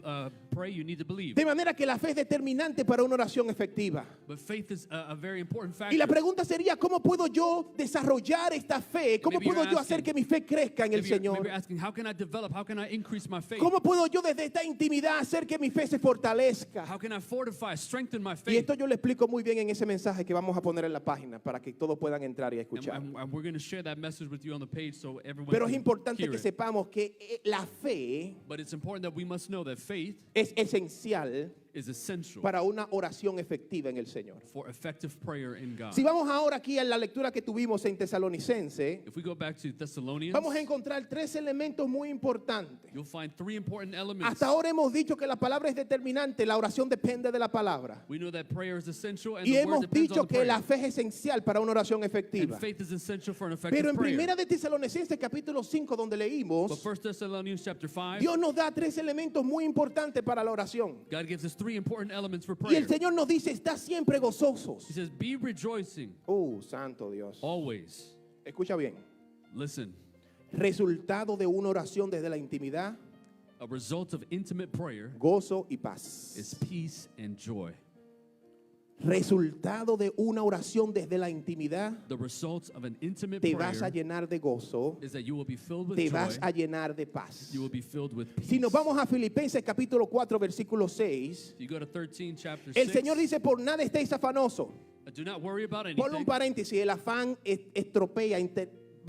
pray, you need to believe. De manera que la fe es determinante para una oración efectiva. But faith is a very important Y la factor. pregunta sería, ¿cómo puedo yo desarrollar esta fe? ¿Cómo Maybe you're puedo yo hacer asking- que mi fe crezca en el Maybe you're Señor? asking, how can I develop? How can I increase my faith? ¿Cómo puedo yo desde esta intimidad hacer que mi fe se fortalezca? How can I fortify, strengthen my Y faith? esto yo le explico muy bien en ese mensaje que vamos a poner en la página para que todos puedan entrar y And, escuchar. and we're going to share that message with you on the page so everyone Pero es can importante hear que it. sepamos que la fe But it's important that we must know that faith es esencial is essential para una oración efectiva en el Señor. for effective prayer in God. Si vamos ahora aquí a la lectura que tuvimos en Tesalonicense, If we go back to Thessalonians, vamos a encontrar tres elementos muy importantes. you'll find three important elements. Hasta ahora hemos dicho que la palabra es determinante, la oración depende de la palabra. We know that prayer is essential and Y the word hemos depends dicho on the que prayer. la fe es esencial para una oración And efectiva. faith is essential for an effective Pero en prayer. primera de Tesalonicenses capítulo 5 donde But leímos, 1 Thessalonians chapter 5, Dios nos da tres elementos muy importantes para la oración. God gives us three important elements for Y prayer. el Señor nos dice, está siempre gozosos. He says, be rejoicing Santo Dios. always. Escucha bien. Listen, Resultado de una oración desde la intimidad, a result of intimate prayer gozo y paz. is peace and joy. Resultado de una oración desde la intimidad, The result of an intimate te vas a prayer llenar de gozo, is that you will be filled with te joy, vas a llenar de paz. you will be filled with peace. Si nos vamos a Filipenses capítulo 4 versículo 6, You go to 13 chapter el 6. Señor dice, por nada estéis afanosos. Do not worry about Ponle un anything. paréntesis, el afán estropea,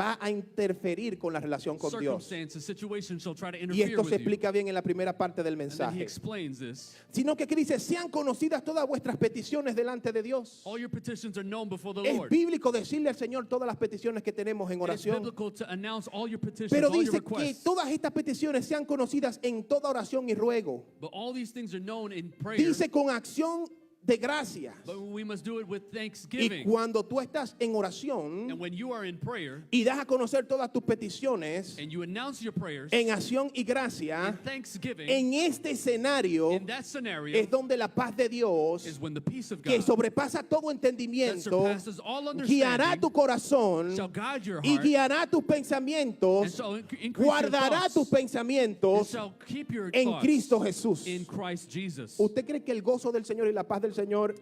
va a interferir con la relación con Dios. Circumstances, situations shall try to Y interfere esto with se you. explica bien en la primera parte del And then he mensaje. explains this. Sino que aquí dice, sean conocidas todas vuestras peticiones delante de Dios. All your petitions are known before the Es Lord. bíblico decirle al Señor todas las peticiones que tenemos en It is oración. biblical to announce all your petitions, Pero all your dice que requests. todas estas peticiones sean conocidas en toda oración y ruego. But all these things are known in prayer. Dice con acción de gracias. But we must do it with Y thanksgiving. cuando tú estás en oración And when you are in prayer y das a conocer todas tus peticiones and you announce your prayers en acción y gracia, in thanksgiving, en este escenario in that scenario es donde la paz de Dios, is when the peace of que God sobrepasa todo that entendimiento, surpasses all guiará understanding tu corazón shall guide your y heart guiará tus and pensamientos, shall increase guardará your tus thoughts and pensamientos shall keep your en thoughts Cristo Jesús. in Christ Jesus. ¿Usted cree que el gozo del Señor y la paz del Señor,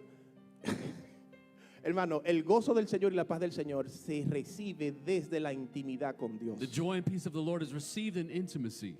hermano, el gozo del Señor y la paz del Señor se recibe desde la intimidad con Dios? The joy and peace of the Lord is received in intimacy.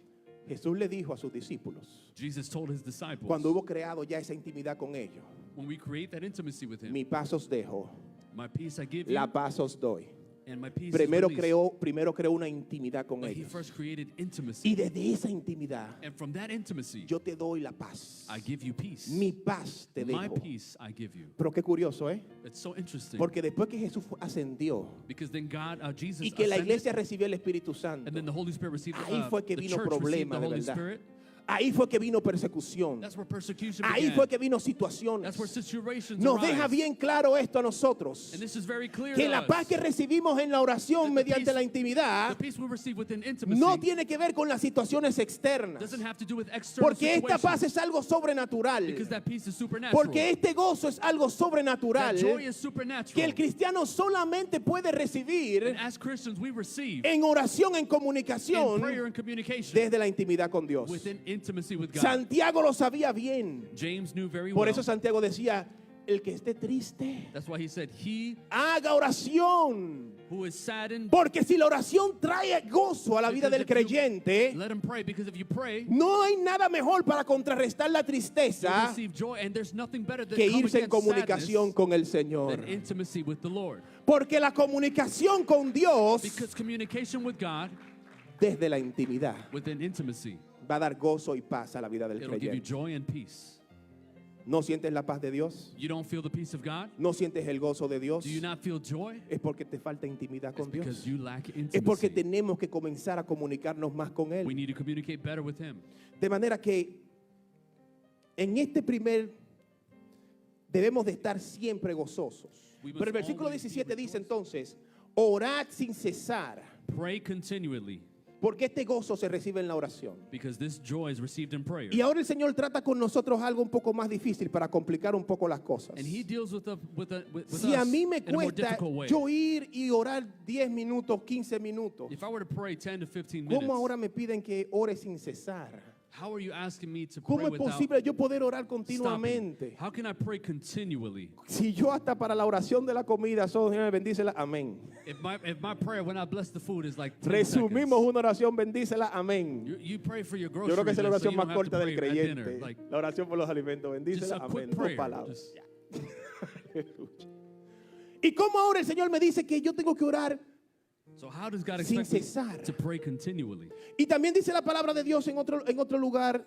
Jesús le dijo a sus discípulos, Jesus told his disciples, cuando hubo creado ya esa intimidad con ellos, when we create that intimacy with him, mi paz os dejo, my peace I give you, la paz os doy. and my peace Primero is released. creó una intimidad con But he ellos. first created intimacy. Y desde esa intimidad And from that intimacy, yo te doy la paz. I give you peace. Mi paz te My dejo. peace I give you. Pero qué curioso, ¿eh? It's so interesting. Porque después que Jesús ascendió Because then God, Jesus y que la ascended, iglesia recibió el Espíritu Santo, and then the Holy Spirit received, ahí fue que the vino church received problema the de Holy verdad. Spirit. Ahí fue que vino persecución. That's where persecution Ahí began. fue que vino situaciones. That's where situations Nos arise. deja bien claro esto a nosotros. And this is very clear Que to la us. paz que recibimos en la oración That the mediante peace- la The intimidad peace we receive within intimacy no tiene que ver con las situaciones externas. doesn't have to do with external Porque esta paz situations. es algo sobrenatural. Because that peace is supernatural. Porque este gozo es algo sobrenatural That joy is supernatural. que el cristiano solamente puede recibir And as Christians, we receive en oración, en in comunicación, prayer and communication desde la intimidad con Dios. within intimacy with God. Santiago lo sabía bien. James knew very Por well. eso Santiago decía, el que esté triste, That's why he said, he haga oración. who is saddened, Porque si la oración trae gozo a la vida Because del if you- creyente, let him pray. Because if you pray, no hay nada mejor para contrarrestar la you tristeza receive joy. And there's nothing better than que come irse en against comunicación sadness con el Señor. than intimacy with the Lord. Porque la comunicación con Dios Because communication with God desde la intimidad within intimacy, va a dar gozo y paz a la vida del it'll give you creyente. joy and peace. ¿No sientes la paz de Dios? You don't feel the peace of God? ¿No sientes el gozo de Dios? Do you not feel joy? Es porque te falta intimidad It's con Dios. because you lack Es porque intimacy. tenemos que comenzar a comunicarnos más con We Él. need to communicate better with Him. De manera que en este primer debemos de estar siempre gozosos. We must Pero el versículo always be 17 dice rejoicing. entonces, orad sin cesar, Pray continually, porque este gozo se recibe en la oración. because this joy is received in prayer. Y ahora el Señor trata con nosotros algo un poco más difícil para complicar un poco las cosas. And He deals with Si a us mí me in a more cuesta difficult way. yo ir y orar 10 minutos, 15 minutos, If I were to pray 10 to 15 minutes, ¿cómo ahora me piden que ore sin cesar? how are you asking me to pray ¿Cómo es without posible yo poder orar stopping? continuamente? How can I pray continually? Si yo hasta para la oración de la comida, solo Señor, bendícela, amén. If my prayer when I bless the food is like 10 Resumimos seconds. una oración, bendícela, amén. You pray for your Yo groceries. creo que esa es la so oración you más don't have to corta del pray at dinner. creyente. Like, La oración por los alimentos, just bendícela, a amén. quick Dos prayer. palabras. Just- Aleluya. ¿Y cómo ahora el Señor me dice que yo tengo que orar? So how does God Sin expect cesar. me to pray continually? Y también dice la palabra de Dios en otro lugar,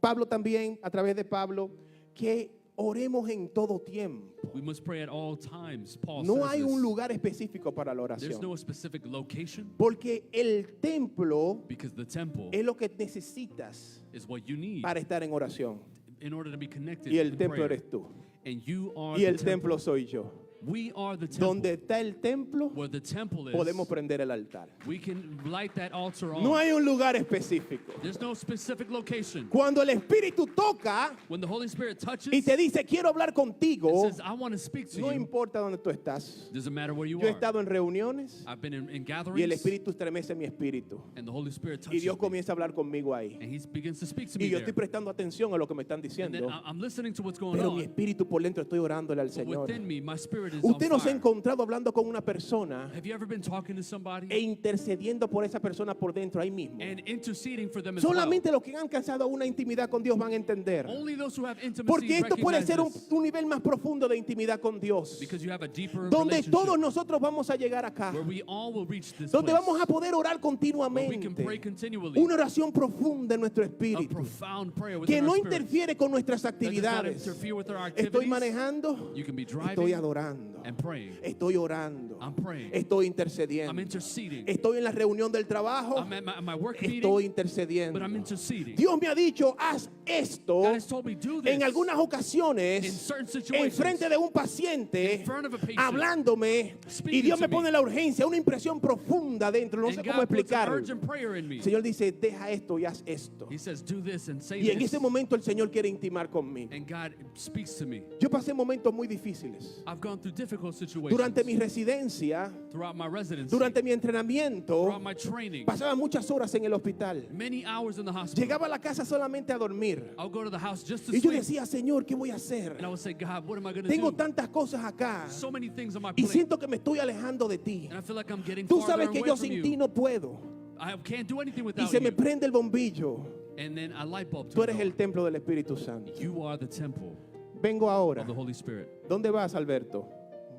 Pablo también, a través de Pablo, que oremos en todo tiempo. We must pray at all times. Paul No says hay this. un lugar específico para la There's no oración. specific location, Porque el templo because the temple es lo que necesitas is what you need para estar en oración. in order to be connected Y el in templo prayer. eres tú. And you are Y the el temple. templo soy yo. We are the temple. Donde está el templo, Where the temple is, podemos prender el altar. we can light that altar on. No hay un lugar específico. There's no specific location. Cuando el Espíritu toca When the Holy Spirit touches, y te dice, quiero hablar contigo, it says, I want to speak to no you. importa dónde tú estás. Doesn't matter where you Yo he are. estado en reuniones I've been in y el gatherings, Espíritu estremece mi espíritu. and the Holy Spirit Y touches Dios me. comienza a hablar conmigo ahí. And He begins to speak to Y me yo there. estoy prestando atención a lo que me están And then diciendo. I'm listening to what's going Pero mi on. espíritu por dentro estoy orándole al But Señor. within me, my spirit is Usted on no se ha fire. encontrado hablando con una persona Have you ever been talking to somebody e intercediendo por esa persona por dentro ahí mismo. and interceding for them as Solamente los que han alcanzado una intimidad con Dios van a entender. well? Only those who have intimacy Porque esto puede recognize ser this, un nivel más profundo de intimidad con Dios. because you have a deeper Donde relationship todos nosotros vamos a llegar acá. where we all will reach this Donde place, vamos a poder orar where we can pray continuamente. continually, Una oración profunda en nuestro a espíritu. profound prayer Que within no our spirit interfiere con nuestras that does not actividades. interfere with our Estoy activities. manejando. You can be Estoy driving adorando. and praying. Estoy orando. I'm praying. Estoy I'm intercediendo. interceding. Estoy en la reunión del trabajo. I'm at my work meeting, Estoy but intercediendo. I'm interceding. Dios me ha dicho, haz esto God has told me, do this en algunas in ocasiones certain en situations. frente de un paciente In front of a patient, hablándome y speaking Dios me to me. pone la urgencia, una impresión profunda dentro, no And sé God cómo puts an explicarlo. urgent prayer in me. El Señor dice, deja esto y haz esto. He says, do this and say Y en this. ese momento el Señor quiere intimar conmigo. And God speaks to me. Yo pasé momentos muy difíciles. I've gone through difficult situations. Durante mi residencia, Throughout my residency. durante mi entrenamiento, Throughout my training. pasaba muchas horas en el hospital. Many hours in the hospital. Llegaba a la casa solamente a dormir. I'll go to the house just to Y yo sleep. decía, Señor, ¿qué voy a hacer? And I would say, God, what am I going to Tengo do? tantas cosas acá So many things on my y plate. siento que me estoy alejando de ti. And I feel like I'm getting Tú farther sabes que away yo from sin you. ti no puedo. I can't do anything Y without se me you. prende el bombillo. And then a light bulb Tú turns eres el on. templo del Espíritu Santo. You are the temple Vengo ahora. of the Holy Spirit. ¿Dónde vas, Alberto?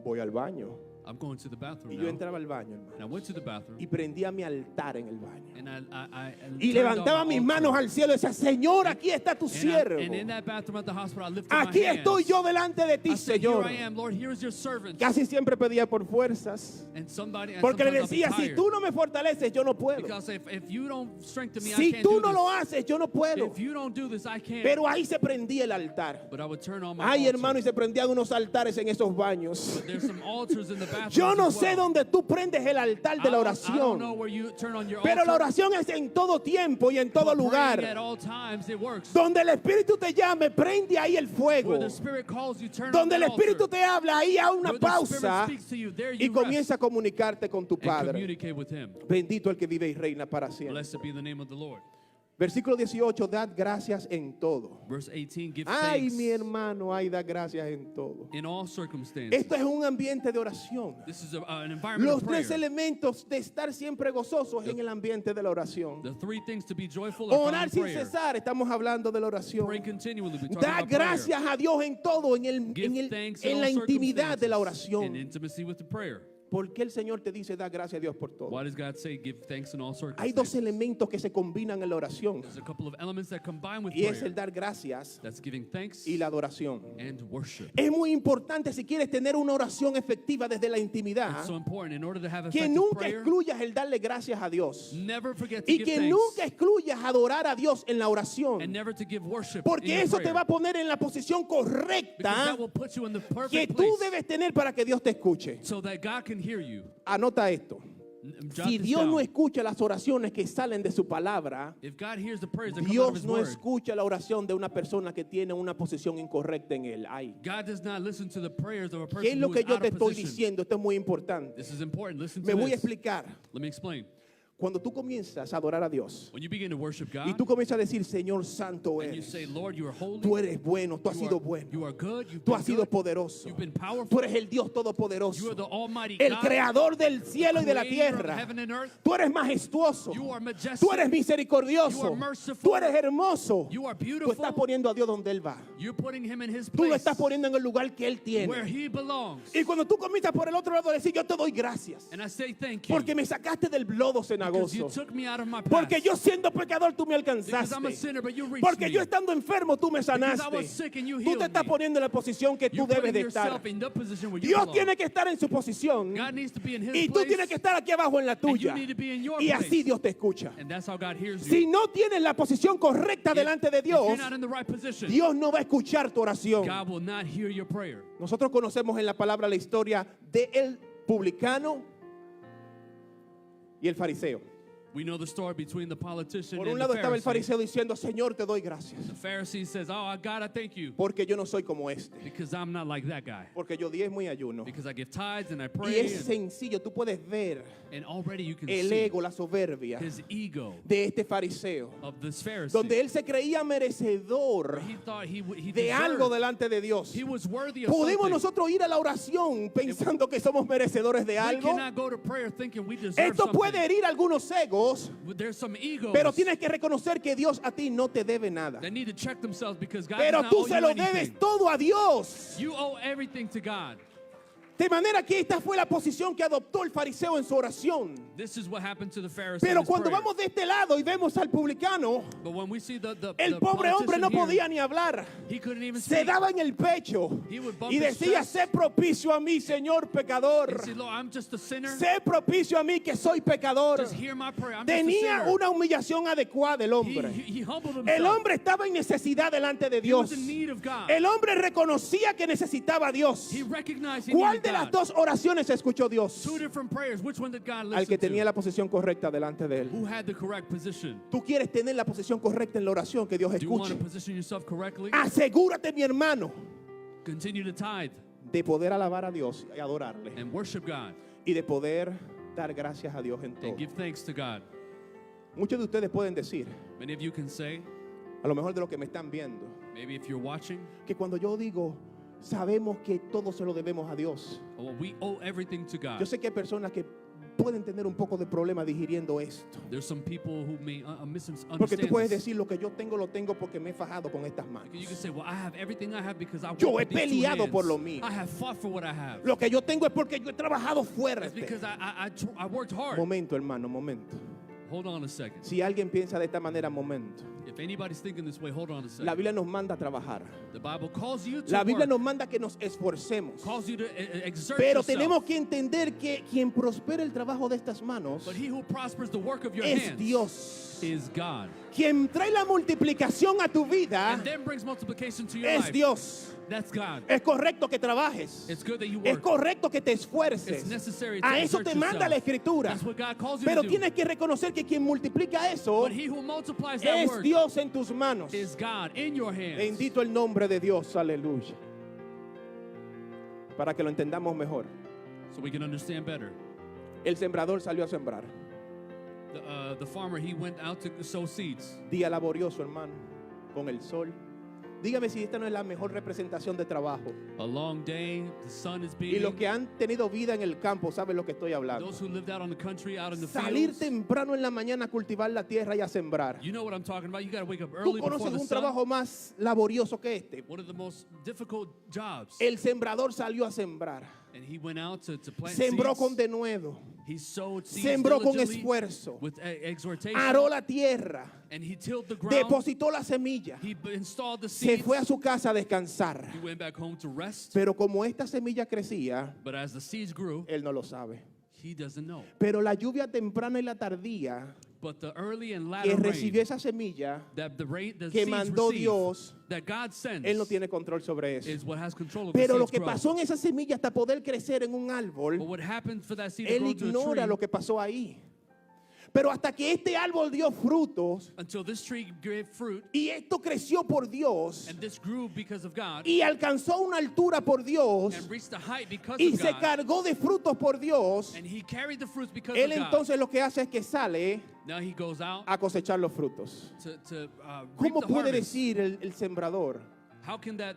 Voy al baño. I'm going to the bathroom Y yo now. entraba al baño, And I hermano, went to the bathroom. y prendía mi altar en el baño. And I Y turned on levantaba my mis altar. manos al cielo y decía, Señor, aquí está tu siervo. And in that bathroom at the hospital, I lifted Aquí my hands. estoy yo delante de ti, I said, here Señor. I am, Lord, here is your servant. Casi siempre pedía por fuerzas. And Porque le sometimes I'll be decía, si tired. tú no me fortaleces, yo no puedo. Because if you don't strengthen me, I Si can't tú do no this. lo haces, yo no puedo. If you don't do this, I can't. Pero ahí se prendía el altar. But I would turn on my Ay, altar. hermano, y se prendían unos altares en esos baños. But there's some altars in the bathroom. Yo no as sé well. dónde tú prendes el altar de la I don't know oración. where you turn on your Pero la altar. oración es en todo tiempo y en todo But praying at lugar. all times, it works. Donde el Espíritu te llame, prende ahí el fuego. Where the Spirit calls you, turn on Donde el the Espíritu altar. te habla, ahí a una Where the Spirit pausa speaks to you, there y you comienza a rest comunicarte con tu and Padre. communicate with Him. Bendito el que vive y reina para siempre. Blessed be the name of the Lord. Versículo 18, dad gracias en todo. Verse 18, give Ay, thanks mi hermano, ay, da gracias en todo. in all circumstances. Esto es un ambiente de oración. This is an environment Los of tres prayer. elementos de estar siempre gozosos en el ambiente de la oración. The three things to be joyful are found Orar in sin prayer. cesar, estamos hablando de la Pray oración. continually. We talk Da about prayer. gracias a Dios en todo, Give thanks in en all la intimidad de la circumstances, in oración. intimacy with the prayer. ¿Por qué el Señor te dice da gracias a Dios por todo? Why does God say give thanks in all Hay dos circumstances? elementos que se combinan en la oración There's a couple of elements that combine with y es prayer. el dar gracias That's giving thanks y la adoración. and worship. Es muy importante si quieres tener una oración efectiva desde la intimidad, It's so important in order to have que effective nunca prayer. excluyas el darle gracias a Dios Never forget to y give que thanks nunca excluyas adorar a Dios en la and oración, never to give worship in porque your eso te prayer. va a poner en la posición Because correcta that will put you in the que perfect tú place debes tener para que Dios te escuche. so that God can hear you. Anota esto. Jot Si this Dios no down. escucha las oraciones que salen de su palabra, If God hears the prayers that come out of Dios His no word, escucha la oración de una persona que tiene una posición incorrecta en él. Ay, God does not listen to the prayers of a ¿qué es person lo who que is yo out te of estoy position. diciendo? Esto es muy importante. This is important. Listen Me to voy a this. explicar. Let me explain. Cuando tú comienzas a adorar a Dios When you begin to worship y God tú comienzas a decir, Señor santo and you eres, say, Lord, you are holy, tú eres bueno, tú has you sido are, bueno, you are good, you've tú been has sido good, poderoso, you've been powerful, tú eres el Dios you todopoderoso, are the Almighty el God, creador del cielo y de la creator of tierra. heaven and earth, Tú eres majestuoso, you are majestic, tú eres you misericordioso, are merciful, tú eres hermoso. you are Tú beautiful, estás poniendo a Dios donde Él va. you're putting Him in His Tú lo place estás poniendo en el lugar que Él where tiene. He belongs. Y cuando tú comienzas por el otro lado a decir, yo te doy gracias, And I say thank you porque me sacaste del lodo because you cenagoso, took me out of my past. porque yo siendo pecador tú me Because I'm a alcanzaste, sinner, but you reached porque me. yo estando enfermo tú me Because I sanaste. was sick and you Tú healed te estás me. poniendo en la posición que tú You're debes putting de estar. yourself in the position where you Dios belong. tiene que estar en su posición God needs to be in His y tú place, tienes que estar aquí abajo en la and you tuya. need to be in your Y place. así Dios te escucha. And that's how God hears Si you. no tienes la posición correcta If- delante de if you're Dios, not in the right position, Dios no va a escuchar tu oración. God will not hear your prayer. Nosotros conocemos en la palabra la historia de el publicano y el fariseo. We know the story between the politician Por un and lado the estaba el Pharisee. fariseo diciendo, Señor, te doy gracias, The Pharisee says, oh, God, I thank you porque yo no soy como este, because I'm not like that guy. porque yo diezmo y ayuno. Because I give tithes and I Y pray. es sencillo, tú puedes ver And already you can el see ego, la soberbia his ego de este fariseo, of this Pharisee. donde él se creía merecedor He thought he de algo deserved. delante de Dios. He was worthy of ¿Podemos something. nosotros ir a la oración pensando que somos merecedores de We algo? cannot go to prayer thinking we deserve Esto something. puede herir algunos egos, There's some egos pero tienes que reconocer que Dios a ti no te debe nada. that need to check themselves because God Pero does not tú owe se you lo anything. debes todo a Dios. You owe everything to God. De manera que esta fue la posición que adoptó el fariseo en su oración. This is what happened to the Pharisee. Pero in his cuando prayer. vamos de este lado y vemos al publicano, But when we see the el pobre hombre politician no here, podía ni hablar. he couldn't even Se speak. daba en el pecho He would bump y his decía, chest. sé propicio a mí, Señor He pecador. said, Lord, I'm just a sinner. Sé propicio a mí que soy pecador. Just hear my prayer. I'm just a Tenía sinner. una humillación adecuada el hombre. He humbled himself. El hombre estaba en necesidad delante de He was Dios. in need of God. El hombre reconocía que necesitaba a Dios. He recognized he ¿Cuál needed de las God. dos oraciones escuchó Dios? Two different prayers. Which one did God Al que listen tenía to? la posición correcta delante de él. Who had the correct position? Tú quieres tener la posición correcta en la oración que Dios Do you want escuche. to position yourself correctly? Asegúrate, mi hermano, Continue to tithe de poder alabar a Dios y adorarle and worship God y de poder dar gracias a Dios en todo. and give thanks to God. Muchos de ustedes pueden decir, Many of you can say, a lo mejor de lo que me están viendo, maybe if you're watching, que cuando yo digo, sabemos que todo se lo debemos a Dios. well, we owe everything to Yo God. sé que hay personas que pueden tener un poco de problema digiriendo esto. There's some people who may Porque tú misunderstand puedes this. decir, lo que yo tengo, lo tengo porque me he fajado con estas manos. You can say, well, I have everything I have because I Yo work he with these two peleado hands. por lo mío. I have fought for what I have. Lo que yo tengo es porque yo he trabajado It's fuerte. because I worked hard. Momento, hermano, momento. Hold on a second. Si alguien piensa de esta manera, momento. If anybody's thinking this way, hold on a second. La Biblia nos manda a trabajar. The Bible calls you to La Biblia work, nos manda que nos esforcemos. calls you to exert Pero yourself. tenemos que entender que quien prospera el trabajo de estas manos But he who prospers the work of your es hands Dios. is God. Quien trae la multiplicación a tu vida And then brings multiplication to your es life. Dios. That's God. Es correcto que trabajes. It's good that you Es work. correcto que te esfuerces. It's necessary to A eso exert te manda la yourself. Escritura. That's what God calls you Pero to do. tienes que reconocer que quien multiplica eso But he who multiplies that es word Dios en tus manos. is God in your hands. Bendito el nombre de Dios, aleluya. Para que lo entendamos mejor. So we can understand better. El sembrador salió a sembrar. The farmer, he went out to sow seeds. Día laborioso, hermano, con el sol. Dígame si esta no es la mejor representación de trabajo. A long day, the sun is Y los beating. que han tenido vida en el campo saben lo que estoy hablando. Those who lived out on the country, out in the Salir fields. temprano en la mañana a cultivar la tierra y a sembrar. You know what I'm talking about. You got to wake up ¿Tú early before conoces the un sun. trabajo más laborioso que este? One of the most difficult jobs. El sembrador salió a sembrar. And he went out to plant Sembró seeds. con denuedo. He sowed seeds Sembró con diligently esfuerzo. with exhortation. Aró la tierra. And he tilled the ground. Depositó la semilla. He installed the Se seeds. fue a su casa a descansar. He went back home to rest. Pero como esta semilla crecía, But as the seeds grew, él no lo sabe. he doesn't know. Pero la lluvia temprana y la tardía But the early and que latter recibió rain esa semilla that the que seeds mandó receive, Dios, that God sends, él no tiene control sobre eso. is what has control of Pero the lo seeds que grow. pasó en esa semilla hasta poder crecer en un But árbol, what happened for that seed to él grow to a ignora tree lo que pasó ahí. Pero hasta que este árbol dio frutos until this tree gave fruit y esto creció por Dios and this grew because of God y alcanzó una altura por Dios and reached a height because y of se God cargó de frutos por Dios, and he carried the fruits because él of God. entonces lo que hace es que sale Now he goes out a cosechar los frutos. to reap ¿Cómo the puede harvest. decir el sembrador How can that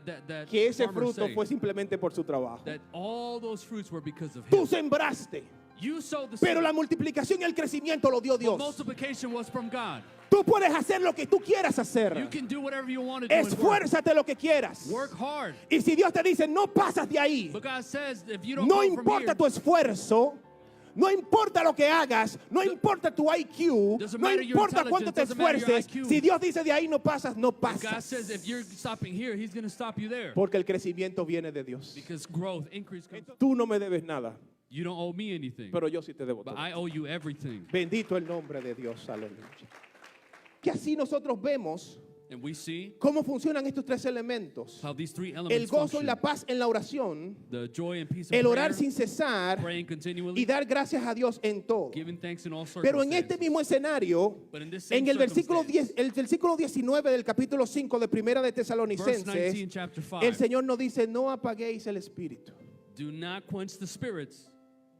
que ese farmer fruto say fue simplemente por su trabajo? that all those fruits were because of Tú him? sembraste, You sowed the pero seed. la multiplicación y el crecimiento lo dio But Dios. multiplication was from God. Tú puedes hacer lo que tú quieras You hacer. can do whatever you want to do. and Esfuérzate lo que quieras. Work hard. Y si Dios te dice, no pasas de ahí, But God says if you don't no go from importa here, tu esfuerzo, no importa lo que hagas, no importa tu IQ, Doesn't no matter your importa cuánto te intelligence, doesn't matter your esfuerces, IQ. si Dios dice de ahí no pasas, no if God pasas. says if you're stopping here, He's going to stop you there. Porque el crecimiento viene de Dios. Because growth, increase comes. Tú no me debes nada, You don't owe me anything, pero yo sí te debo but todo. I owe you everything. Bendito el nombre de Dios, aleluya. Que así nosotros vemos And we see cómo funcionan estos tres elementos. how these three El elements gozo y function. la paz en la oración, The joy and peace of el prayer, orar sin cesar praying continually, y dar gracias a Dios en todo. giving thanks in all Pero en este circumstances. mismo escenario, But in this same en el versículo circumstance, 10, el versículo 19 del capítulo 5 de Primera de verse 19, Tesalonicenses, chapter 5, el Señor nos dice, no apaguéis el espíritu. do not quench the spirits,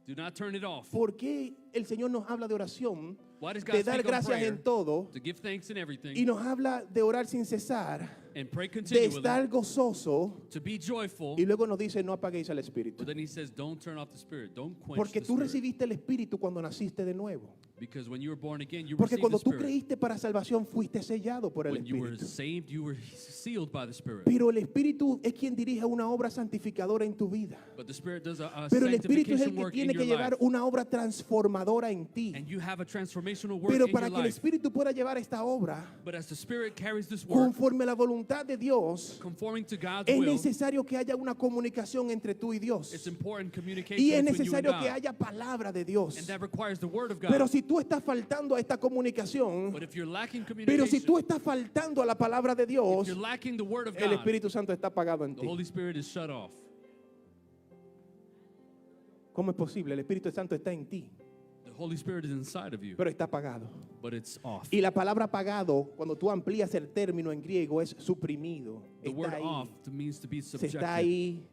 do not turn it off. ¿Por qué el Señor nos habla de oración, Why does de God dar speak on gracias prayer? en todo, To give thanks in everything, y nos habla de orar sin cesar, and pray de continually, estar gozoso, to be joyful, y luego nos dice, no apaguéis el espíritu? but then he says, don't turn off the spirit, don't quench Porque the tú spirit. recibiste el espíritu cuando naciste de nuevo. Because when you were born again, you Porque received cuando the tú spirit. creíste para salvación, fuiste sellado por el When you were espíritu. saved, you were sealed by the spirit. Pero el espíritu es quien dirige una obra santificadora en tu vida. But the spirit does a Pero el espíritu es el sanctification que work in tiene que your llevar life. una obra transformadora en ti. And you have a transformational work Pero in para your que el life. espíritu pueda llevar esta obra But as the spirit carries this work, conforme a la voluntad de Dios, conforming to God's es will, necesario que haya una comunicación entre tú y it's Dios. important communication Y es between you and necesario que God. haya palabra de Dios. And that requires the word of God. Pero si tú estás faltando a esta comunicación, But if you're lacking pero communication, si tú estás faltando a la palabra de if Dios, you're lacking the word of el God, Espíritu Santo está apagado en the ti. Holy Spirit is shut off. ¿Cómo es posible? El Espíritu Santo está en ti, The Holy Spirit is inside of you, pero está apagado. but it's off. Y la palabra apagado, cuando tú amplías el término en griego, es suprimido. The Está word ahí, off means to be se subjected. está ahí,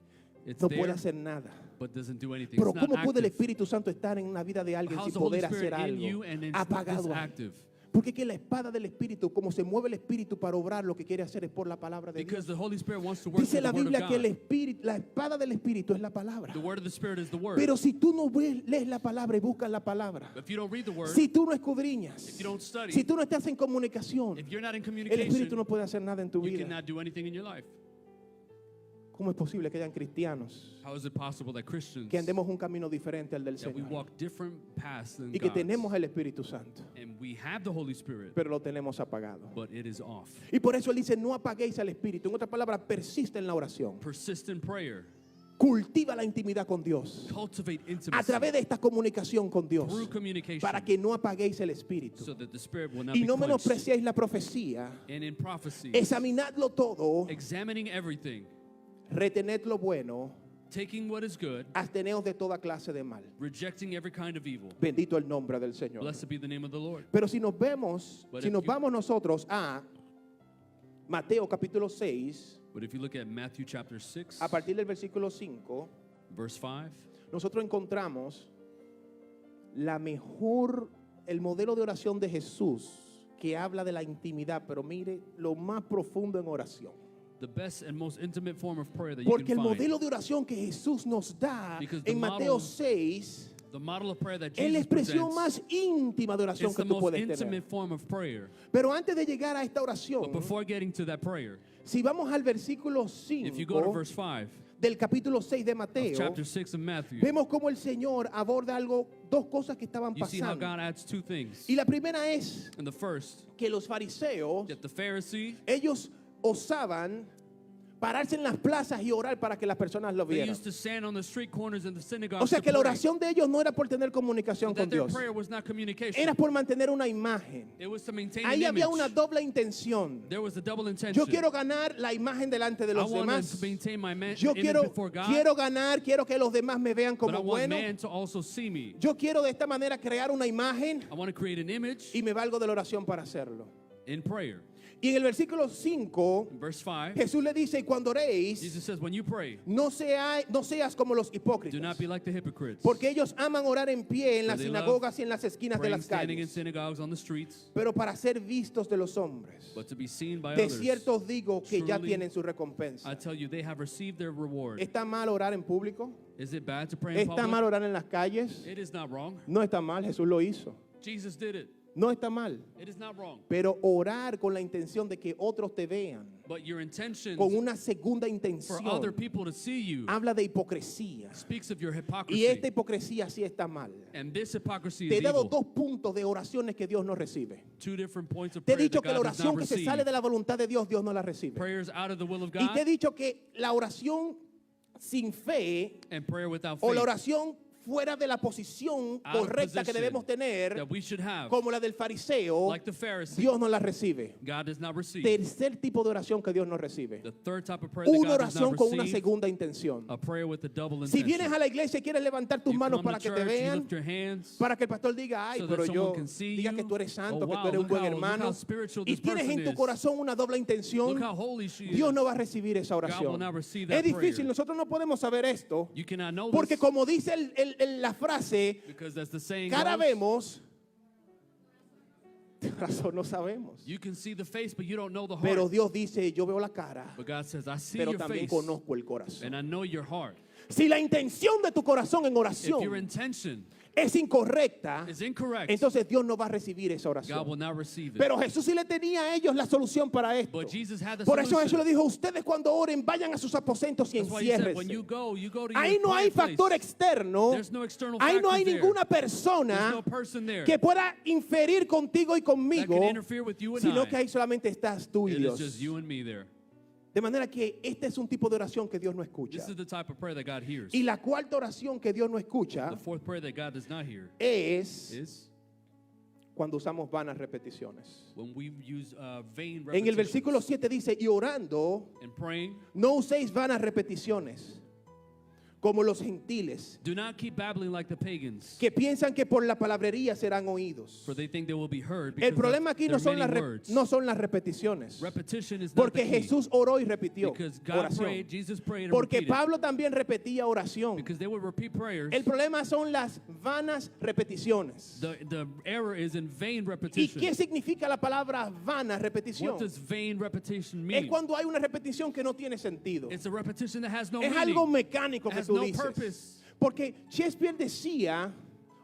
It's no there, puede hacer nada. but doesn't do anything. Pero It's not ¿cómo puede el active. Espíritu Santo estar en la vida de alguien How's sin the Holy poder Spirit hacer in you algo? and it's Apagado ahí. active? Porque que la espada del Espíritu, como se mueve el Espíritu para obrar, lo que quiere hacer es por la palabra de Because Dios. the Holy Spirit wants to work Dice through la the Word Biblia of que el God. Espíritu, la espada del Espíritu es la palabra. The Word of the Spirit is the Word. Pero si tú no lees la palabra y buscas la palabra, If you don't read the Word, si tú no escudriñas, if you don't study, si tú no estás en comunicación, if you're not in el Espíritu communication, no puede hacer nada en tu you vida. cannot do anything in your life. ¿Cómo es posible que hayan cristianos How is it possible that Christians, que andemos un camino diferente al del that we Señor walk different paths than y que God's, tenemos el Espíritu Santo, and we have the Holy Spirit, pero lo tenemos apagado? but it is off? Y por eso él dice, no apaguéis al Espíritu. En otras palabras, persiste en la oración. Persistent prayer. Cultiva la intimidad con Dios Cultivate a intimacy través de esta comunicación con Dios, through communication para que no apaguéis el Espíritu. so that the Spirit will not Y be no quenched. menospreciéis la profecía. And in prophecy, Examinadlo todo, examining everything, retened lo bueno, taking what is good, absteneos de toda clase de mal. rejecting every kind of evil. Bendito el nombre del Señor. Blessed be the name of the Lord. Pero si nos vemos, But si if nos you- vamos nosotros a Mateo capítulo 6, But if you look at Matthew chapter 6, a partir del versículo 5, verse 5, nosotros encontramos el modelo de oración de Jesús que habla de la intimidad, pero mire lo más profundo en oración. the best and most intimate form of prayer that you Porque can el find. modelo de oración que Jesús nos da Because the en Mateo model- 6 The model of prayer that es la Jesus expresión presents más íntima de oración is que the tú most puedes intimate tener. form of prayer. Pero antes de llegar a esta But oración, before getting to that prayer, si vamos al versículo if you go to 5 verse 5 del capítulo 6 de of Mateo, chapter 6 of Matthew, vemos cómo el Señor aborda dos cosas que estaban you see how pasando. God adds two things. Y la primera es And the first, que los fariseos, that the Pharisee, ellos osaban pararse en las plazas y orar para que las personas lo they vieran. used to stand on the street corners in the synagogues O sea to que la pray. oración de ellos no era por tener comunicación That con their Dios, prayer was not communication. era por mantener una imagen. It was to maintain Ahí an había image. una doble intención. There was a double intention. Yo quiero ganar la imagen delante de I los wanted demás. to maintain my Yo image quiero before God, quiero que los demás me vean but I como want bueno. man to also see me. Yo quiero de esta manera crear una imagen I want to create an image y me valgo de la oración para hacerlo. in prayer. Y en el versículo 5, In verse 5, Jesús le dice, y cuando oréis, Jesus says, when you pray, no seas como los do not hipócritas, be like the hypocrites. porque ellos aman orar en pie en las For they love sinagogas y en las esquinas de Praying, las standing in calles, synagogues on the streets, pero para ser vistos de los hombres. but to be seen by De others. cierto os digo que ya Truly, tienen su recompensa. I tell you, they have received their reward. ¿Está mal orar en público? Is it bad to pray in ¿Está mal public? orar en las calles? It is not wrong. No está mal, Jesús lo hizo. Jesus did it. No está mal. It is not wrong. Pero orar con la intención de que otros te vean, But your intention con una segunda for intención, other people to see you habla de hipocresía. speaks of your Y hypocrisy. esta hipocresía sí está mal. And this hypocrisy Te he is dado evil. dos puntos de oraciones que Dios no recibe. Two different points of Te he prayer dicho that que la God does not oración que se receive. sale de la voluntad de Dios, Dios no la recibe. Prayers out of the will of Y te he God dicho que la oración sin fe and prayer without o la faith oración fuera de la posición Out of correcta que position debemos tener, that we should have, como la del fariseo, like the Pharisee, Dios no la recibe. God does not receive. Tercer tipo de oración que Dios no recibe. The third type of prayer that Una God does not oración con una receive, segunda intención. a prayer with a double Si intention. vienes a la iglesia y quieres levantar tus You manos come para to que te church, you vean, lift your hands, para que el pastor diga, ay, so that pero someone yo can see diga you. que tú eres santo, Oh, que wow, tú eres un look buen how hermano, spiritual y this tienes person en tu is. corazón una doble intención, Look how holy she Dios is. no va a recibir esa will oración. not receive Es that difícil, prayer. nosotros no podemos saber esto, You cannot know porque this como dice la frase, because that's the saying cara goes, vemos, corazón no sabemos. you can see the face, but you don't know the heart. Pero Dios dice, yo veo la cara, But God says, I see pero your también face, conozco el corazón. and I know your heart. Si la intención de tu corazón en If your oración intention es incorrecta, is incorrect, entonces Dios no va a recibir esa God will oración. not receive it. Pero Jesús sí le tenía a ellos la solución para esto. But Jesus had the Por eso Jesús solution. le dijo, ustedes cuando oren vayan a sus aposentos y That's why he said, when you enciérrense. go to Ahí your no hay quiet factor place. externo, There's no external ahí no hay factors there. ninguna There's persona no person there que pueda inferir contigo y that conmigo, can interfere with you and sino I. que ahí solamente estás tú y It is Dios. just you and me there. De manera que este es un tipo de oración que Dios no escucha. This is the type of prayer that God hears. Y la cuarta oración que Dios no escucha The fourth prayer that God does not hear es is cuando usamos vanas repeticiones. when we use vain En el repetitions. versículo 7 dice, y orando, And praying, no uséis vanas repeticiones, como los gentiles, Do not keep babbling like the pagans, que piensan que por la palabrería serán oídos. for they think they will be heard El because problema of aquí their no son, many las words. no son las repeticiones, Repetition is not porque the key. Jesús oró y repitió Because God oración, prayed, Jesus prayed and porque repeated. Pablo también repetía oración. Because they would repeat prayers. El problema son las vanas repeticiones. The error is in vain ¿Y repetition. qué significa la palabra vana repetición? What does vain repetition Es mean? cuando hay una repetición que no tiene sentido. It's a repetition that has no Es meaning. algo mecánico It que has tú no dices. purpose. Porque Shakespeare decía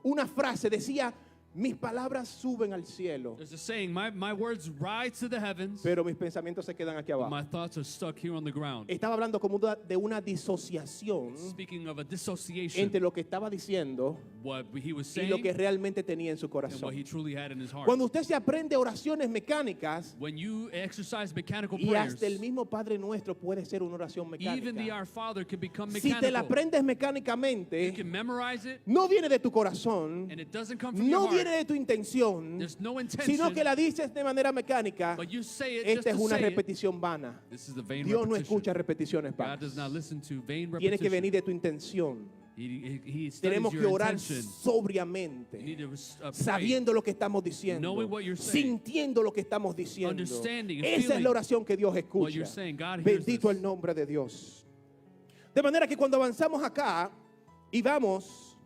una frase, decía, mis palabras suben al cielo, There's a saying, my words rise to the heavens, pero mis pensamientos se quedan aquí but abajo. my thoughts are stuck here on the ground. Estaba hablando como de una disociación Speaking of a dissociation, entre lo que estaba diciendo what he was y lo saying que realmente tenía en su and what corazón. he truly had in his heart. Cuando usted se aprende oraciones mecánicas, When you exercise mechanical y prayers, hasta el mismo Padre Nuestro puede ser una oración even the mecánica. Our Father can become Si te la mechanical. aprendes You mecánicamente, can memorize it, no viene de tu corazón, and it doesn't come from no your viene heart. de tu intención, There's no intention, sino que la dices de manera mecánica. but you say it just Esta es to una say it. repetición vana. This is a vain Dios no repetition. escucha repeticiones God does not vanas. listen to vain Tiene que repetition. venir de tu intención. He studies Tenemos que your orar intention. You sobriamente, need to pray, sabiendo lo que estamos diciendo, knowing what you're saying, sintiendo lo que estamos diciendo. understanding and Esa es feeling la oración que Dios what escucha. you're saying. God hears Bendito this. el nombre de Dios. De manera que cuando avanzamos acá y vamos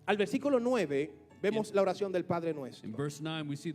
al versículo 9, vemos la oración del Padre Nuestro. In verse 9, we see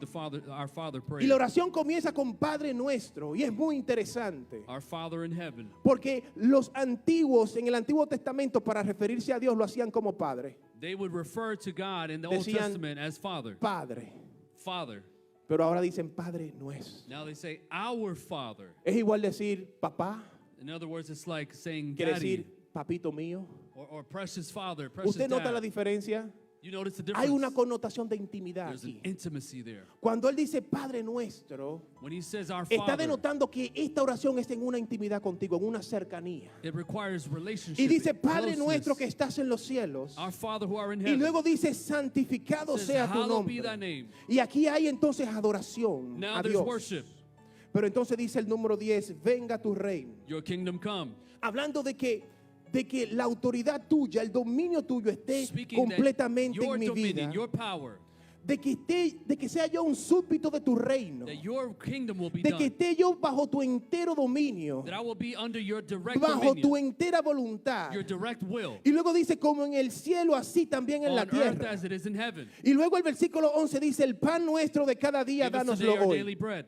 our Father Y pray. la oración comienza con Padre Nuestro y es muy interesante. Our Father in heaven. Porque los antiguos, en el Antiguo Testamento, para referirse a Dios, lo hacían como Padre. They would refer to God in the Old Decían, Testament as Father. Padre. Father. Pero ahora dicen Padre Nuestro. Now they say our Father. Es igual decir papá, In other words, it's like saying quiere Daddy decir papito mío. or precious Father, precious ¿Usted nota la Dad. diferencia? You notice the Hay una difference? connotación de intimidad There's an aquí. intimacy there. Cuando Él dice Padre Nuestro, When he says our está Father, denotando que esta oración es en una intimidad contigo, en una cercanía. it requires relationship. Y dice, and Padre closeness. Nuestro que estás en los cielos. Our Father who art in Y heaven. luego dice, santificado Says, sea tu hallowed be thy nombre. name. Y aquí hay entonces adoración Now a there's Dios. worship. Pero entonces dice el número 10, venga tu reino. Your kingdom come. Hablando de que la autoridad tuya, el dominio tuyo esté Speaking completamente that your en mi dominion, vida. your power, De que sea yo un súbdito de tu reino. that your kingdom will be De que done. esté yo bajo tu entero dominio. That I will be under your direct Bajo tu dominion, entera voluntad. your direct will. Y luego dice, como en el cielo, así también en la On earth tierra. as it is in heaven. Y luego el versículo 11 dice, el pan nuestro de cada día, Give us dánoslo today our daily hoy. bread.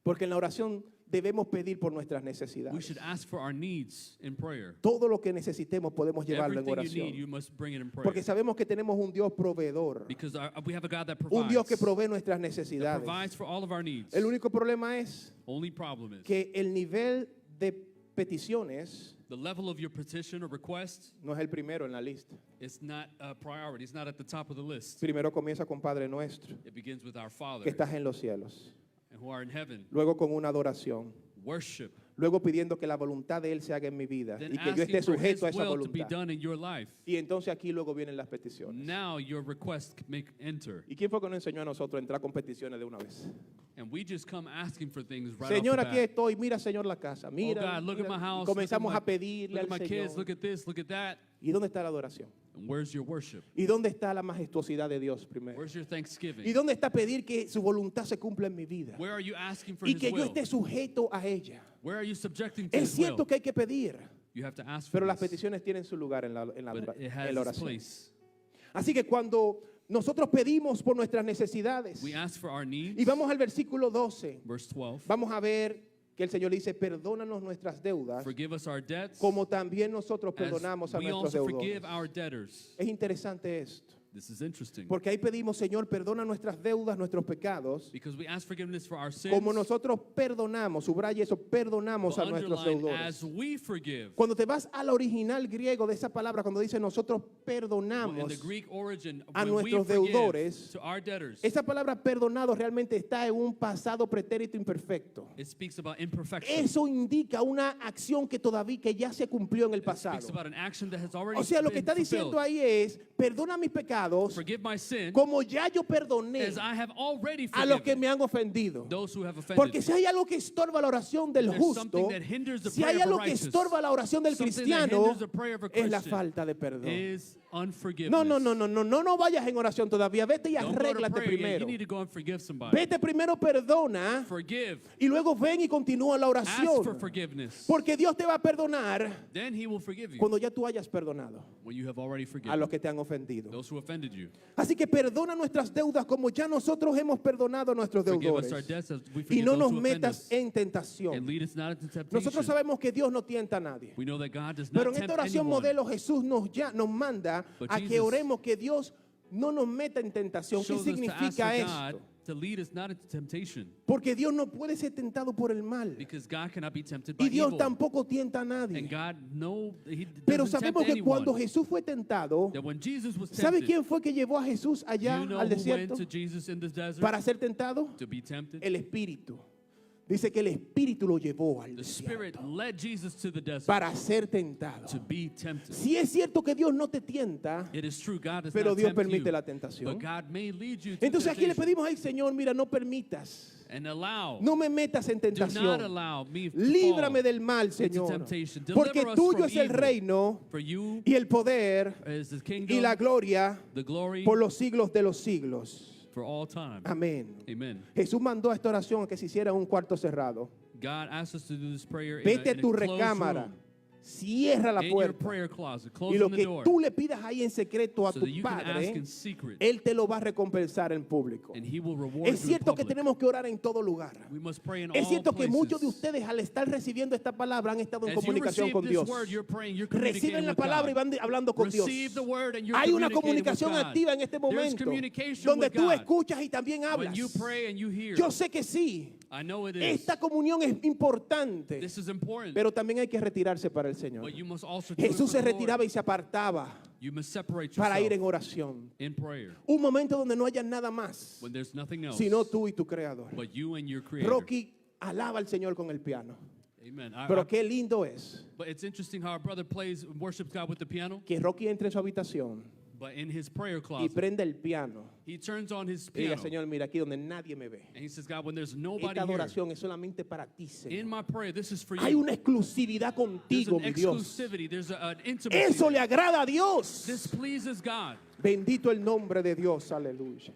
Porque en la oración debemos pedir por nuestras We necesidades. should ask for our needs in prayer. Todo lo que necesitemos podemos llevarlo en Everything you need, you oración. must bring it in prayer. Porque sabemos que tenemos un Dios proveedor. Because we have a God that Un Dios que provides. provee nuestras That necesidades. provides for all of our needs. El único problema es Only problem is que el nivel de peticiones the level of your petition or request no es el primero en la lista. is not a priority. It's not at the top of the list. Primero comienza con Padre Nuestro, It begins with our Father que estás en los cielos. and who are in heaven. Luego con una adoración. Worship. Luego pidiendo que la voluntad de Él se haga en mi vida Then y que yo esté asking for His sujeto a esa will to be voluntad. done in your life. Y entonces aquí luego vienen las peticiones. Now your request may enter. ¿Y quién fue que nos enseñó a nosotros a entrar con peticiones de una vez? And we just come asking for things right Señor, off the aquí bat. estoy. Mira, Señor, la casa. Oh Mira. God, look at mira. my house. Y comenzamos look a pedirle at al my kids. Señor. Look at this. Look at that. ¿Y dónde está la adoración? And where's your worship? ¿Y dónde está la majestuosidad de Dios primero? Where's your ¿Y thanksgiving? dónde está pedir que su voluntad se cumpla en mi vida? Where are you asking for Y His que yo will? esté sujeto a ella. Where are you subjecting to Es His will? cierto que hay que pedir, You have to ask for pero las this, peticiones tienen su lugar en la but it has en la its oración. place. Así que cuando nosotros pedimos por nuestras necesidades, We ask for our needs. y vamos al versículo 12, Verse 12. vamos a ver que el Señor dice, perdónanos nuestras deudas, Forgive us our debts como también nosotros as perdonamos a we nuestros also deudores. forgive our debtors. Es interesante esto, This is interesting. porque ahí pedimos, Señor, perdona nuestras deudas, nuestros pecados, Because we ask forgiveness for our sins. como nosotros perdonamos, subraya eso, perdonamos but a nuestros underline, as deudores. we forgive. Cuando te vas al original griego de esa palabra, cuando dice nosotros In perdonamos, the Greek origin, a when we nuestros forgive deudores, to our debtors, esa palabra perdonado realmente está en un pasado pretérito imperfecto. it speaks about imperfection. Eso indica una acción que todavía que ya se cumplió en el It speaks pasado. about an action that has already O sea, lo que been está diciendo fulfilled. ahí es, perdona mis pecados, pecados forgive my sin como ya yo perdoné as I have already a los que forgiven me han ofendido. those who have offended Porque me. si hay algo que estorba la oración del There's justo, something that hinders the si prayer hay of a algo que righteous, estorba la oración del something that cristiano, hinders the prayer of a es la Christian falta de perdón. is unforgiveness. No vayas en oración todavía. Vete y Don't go to arréglate prayer yet. primero. You need to go and forgive somebody. Vete primero, perdona Forgive. y luego ven y continúa la Ask for oración. forgiveness. Porque Dios te va a perdonar Then he will forgive you cuando ya tú hayas perdonado when you have already a forgiven los que te han ofendido. those who offended you. Así que perdona nuestras deudas como ya nosotros hemos perdonado a nuestros Forgive us deudores. our debts as we Y forgive no those nos who offend metas us. en And tentación. lead us not into temptation. Nosotros sabemos que Dios no tienta a nadie. We know that God does not Pero en tempt esta oración anyone. modelo Jesús nos manda But a que Jesus oremos que Dios no nos meta en tentación. ¿Qué Shows us to ask significa for esto? God to lead us not into temptation, Porque Dios no puede ser tentado por el mal. because God cannot be tempted by Y Dios evil. tampoco tienta a And nadie. God, no, He Pero doesn't tempt sabemos que cuando anyone. Jesús fue tentado, That when Jesus was ¿sabe tempted, quién fue que llevó a Jesús do allá you know al who went desierto to Jesus in the desert para ser tentado? to be tempted? El Espíritu. Dice que el Espíritu lo llevó al The Spirit desierto led Jesus to the desert para ser tentado. to be tempted. Si es cierto que Dios no te tienta, It is true, God does pero not Dios tempt permite you, la tentación. but God may lead you to Entonces aquí le temptation. pedimos al Señor, mira, no permitas, And allow, no me metas en do not tentación. allow me to Líbrame fall del mal, into Señor. temptation. Porque Deliver us tuyo from es el evil. reino For you y el poder is the y kingdom, la gloria the glory, por los siglos de los siglos. for all time. Amén. Amen. Jesús mandó esta oración a que se hiciera en un cuarto cerrado. God asks us to do this prayer Vete a in tu a closed recámara, room, cierra la in your puerta prayer closet, y close lo the que door, tú le pidas ahí en secreto a so tu that you can ask Padre, in secret, Él te lo va a recompensar en público. and He will reward Es you in cierto que public. tenemos que orar en todo lugar. We must pray in Es all cierto que muchos de places. ustedes al estar recibiendo esta palabra han estado en As you comunicación receive con this Dios. word, you're praying, you're Reciben communicating la with palabra y God. van hablando con Dios. Receive the word and you're Hay una communicating with comunicación God. activa en este There's momento communication donde with tú God. escuchas y también When hablas. you pray and you hear, Yo sé que sí, I know it is. esta comunión es importante, This is important, pero también hay que retirarse para el Señor. but you must also do it Jesús for se the Lord. retiraba y se apartaba You must separate para ir yourself en oración. in prayer Un momento donde no haya nada más, when there's nothing else sino tú y tu Creador. but you and your Creator. Rocky alaba al Señor con el piano. Amen. Pero qué lindo es But it's interesting how our brother plays and worships God with the piano, que Rocky entre en su habitación but in his prayer y closet, prende el piano he turns on his y diga, piano Señor, mira aquí donde nadie me ve. and he says, God, when there's nobody Esta here, adoración es solamente para ti, Señor. in my prayer, this is for Hay you. una exclusividad There's contigo, an mi Dios. exclusivity, there's an intimacy. Eso le agrada a Dios. This pleases God. Bendito el nombre de Dios, aleluya.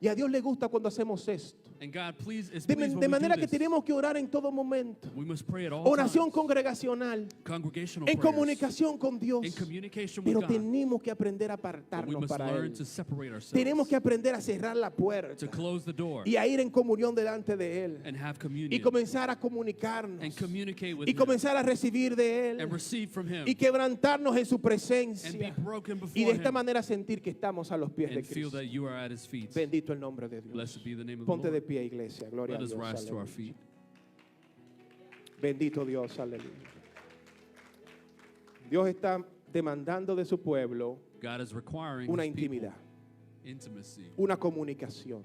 Y a Dios le gusta cuando hacemos esto. And God is pleased De when manera we que do this. tenemos que orar en todo momento. We must pray at all Oración times. congregacional, Congregational en prayers, comunicación con Dios. in communication Pero with God. tenemos que aprender a But we apartarnos must para learn Él. to separate ourselves, Tenemos que aprender a cerrar la puerta to close the door, y a ir en comunión delante de Él. and have Y communion, comenzar a comunicarnos. and communicate with Y Him, comenzar a recibir de and Él. receive from Him, Y quebrantarnos en su and be presencia. broken before Y de esta Him, manera sentir que estamos a los pies de and feel Cristo. that you are at His feet. Bendito el nombre de Dios. Blessed be the name of the Ponte de Lord. pie, iglesia. Gloria Let a us Dios. rise to our Aleluya. feet. Bendito Dios, aleluya. Dios está demandando de su pueblo God is requiring una His people intimidad, intimacy, una comunicación.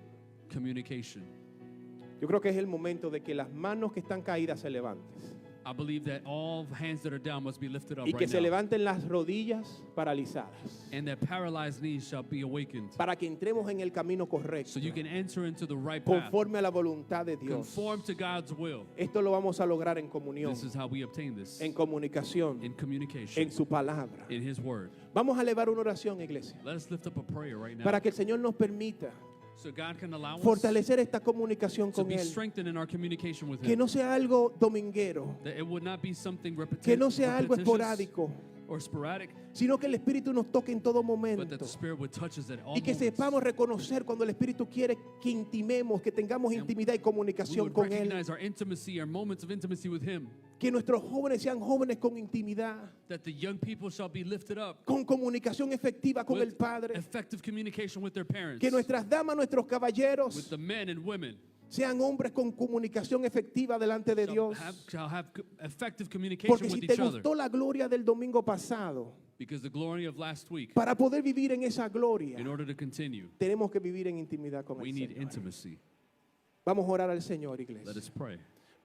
communication. Yo creo que es el momento de que las manos que están caídas se levanten I believe that all hands that are down must be lifted up y que right se now, levanten las rodillas paralizadas and that paralyzed knees shall be awakened, para que entremos en el camino correcto, so you can enter into the right path, conforme a la voluntad de Dios. conform to God's will. Esto lo vamos a lograr en comunión, This is how we obtain this, en comunicación, in communication, en su palabra. in His word. Vamos a elevar una oración, iglesia, Let us lift up a prayer right now, para que el Señor nos permita so God can allow us fortalecer esta comunicación to con be Él. strengthened in our communication with Que Him. no sea algo dominguero, That it would not be something que no sea algo repetitious esporádico, or sporadic, sino que el Espíritu nos toque en todo but that momento. the Spirit would touch us at all Y que moments. sepamos reconocer cuando el Espíritu quiere que intimemos, que tengamos And intimidad y We comunicación would con Él. recognize our intimacy, our moments of intimacy with Him. Que nuestros jóvenes sean jóvenes con intimidad, That the young people shall be lifted up con comunicación efectiva con el with Padre. effective communication with their parents, Que nuestras damas, nuestros with caballeros the men and women. sean hombres con comunicación efectiva delante de Dios. Shall have effective communication Porque with si te each other. gustó la gloria del domingo pasado, Because the glory of last week, para poder vivir en esa gloria, in order to continue, tenemos que vivir en intimidad con we el need Señor. intimacy. Vamos a orar al Señor, Let iglesia. us pray.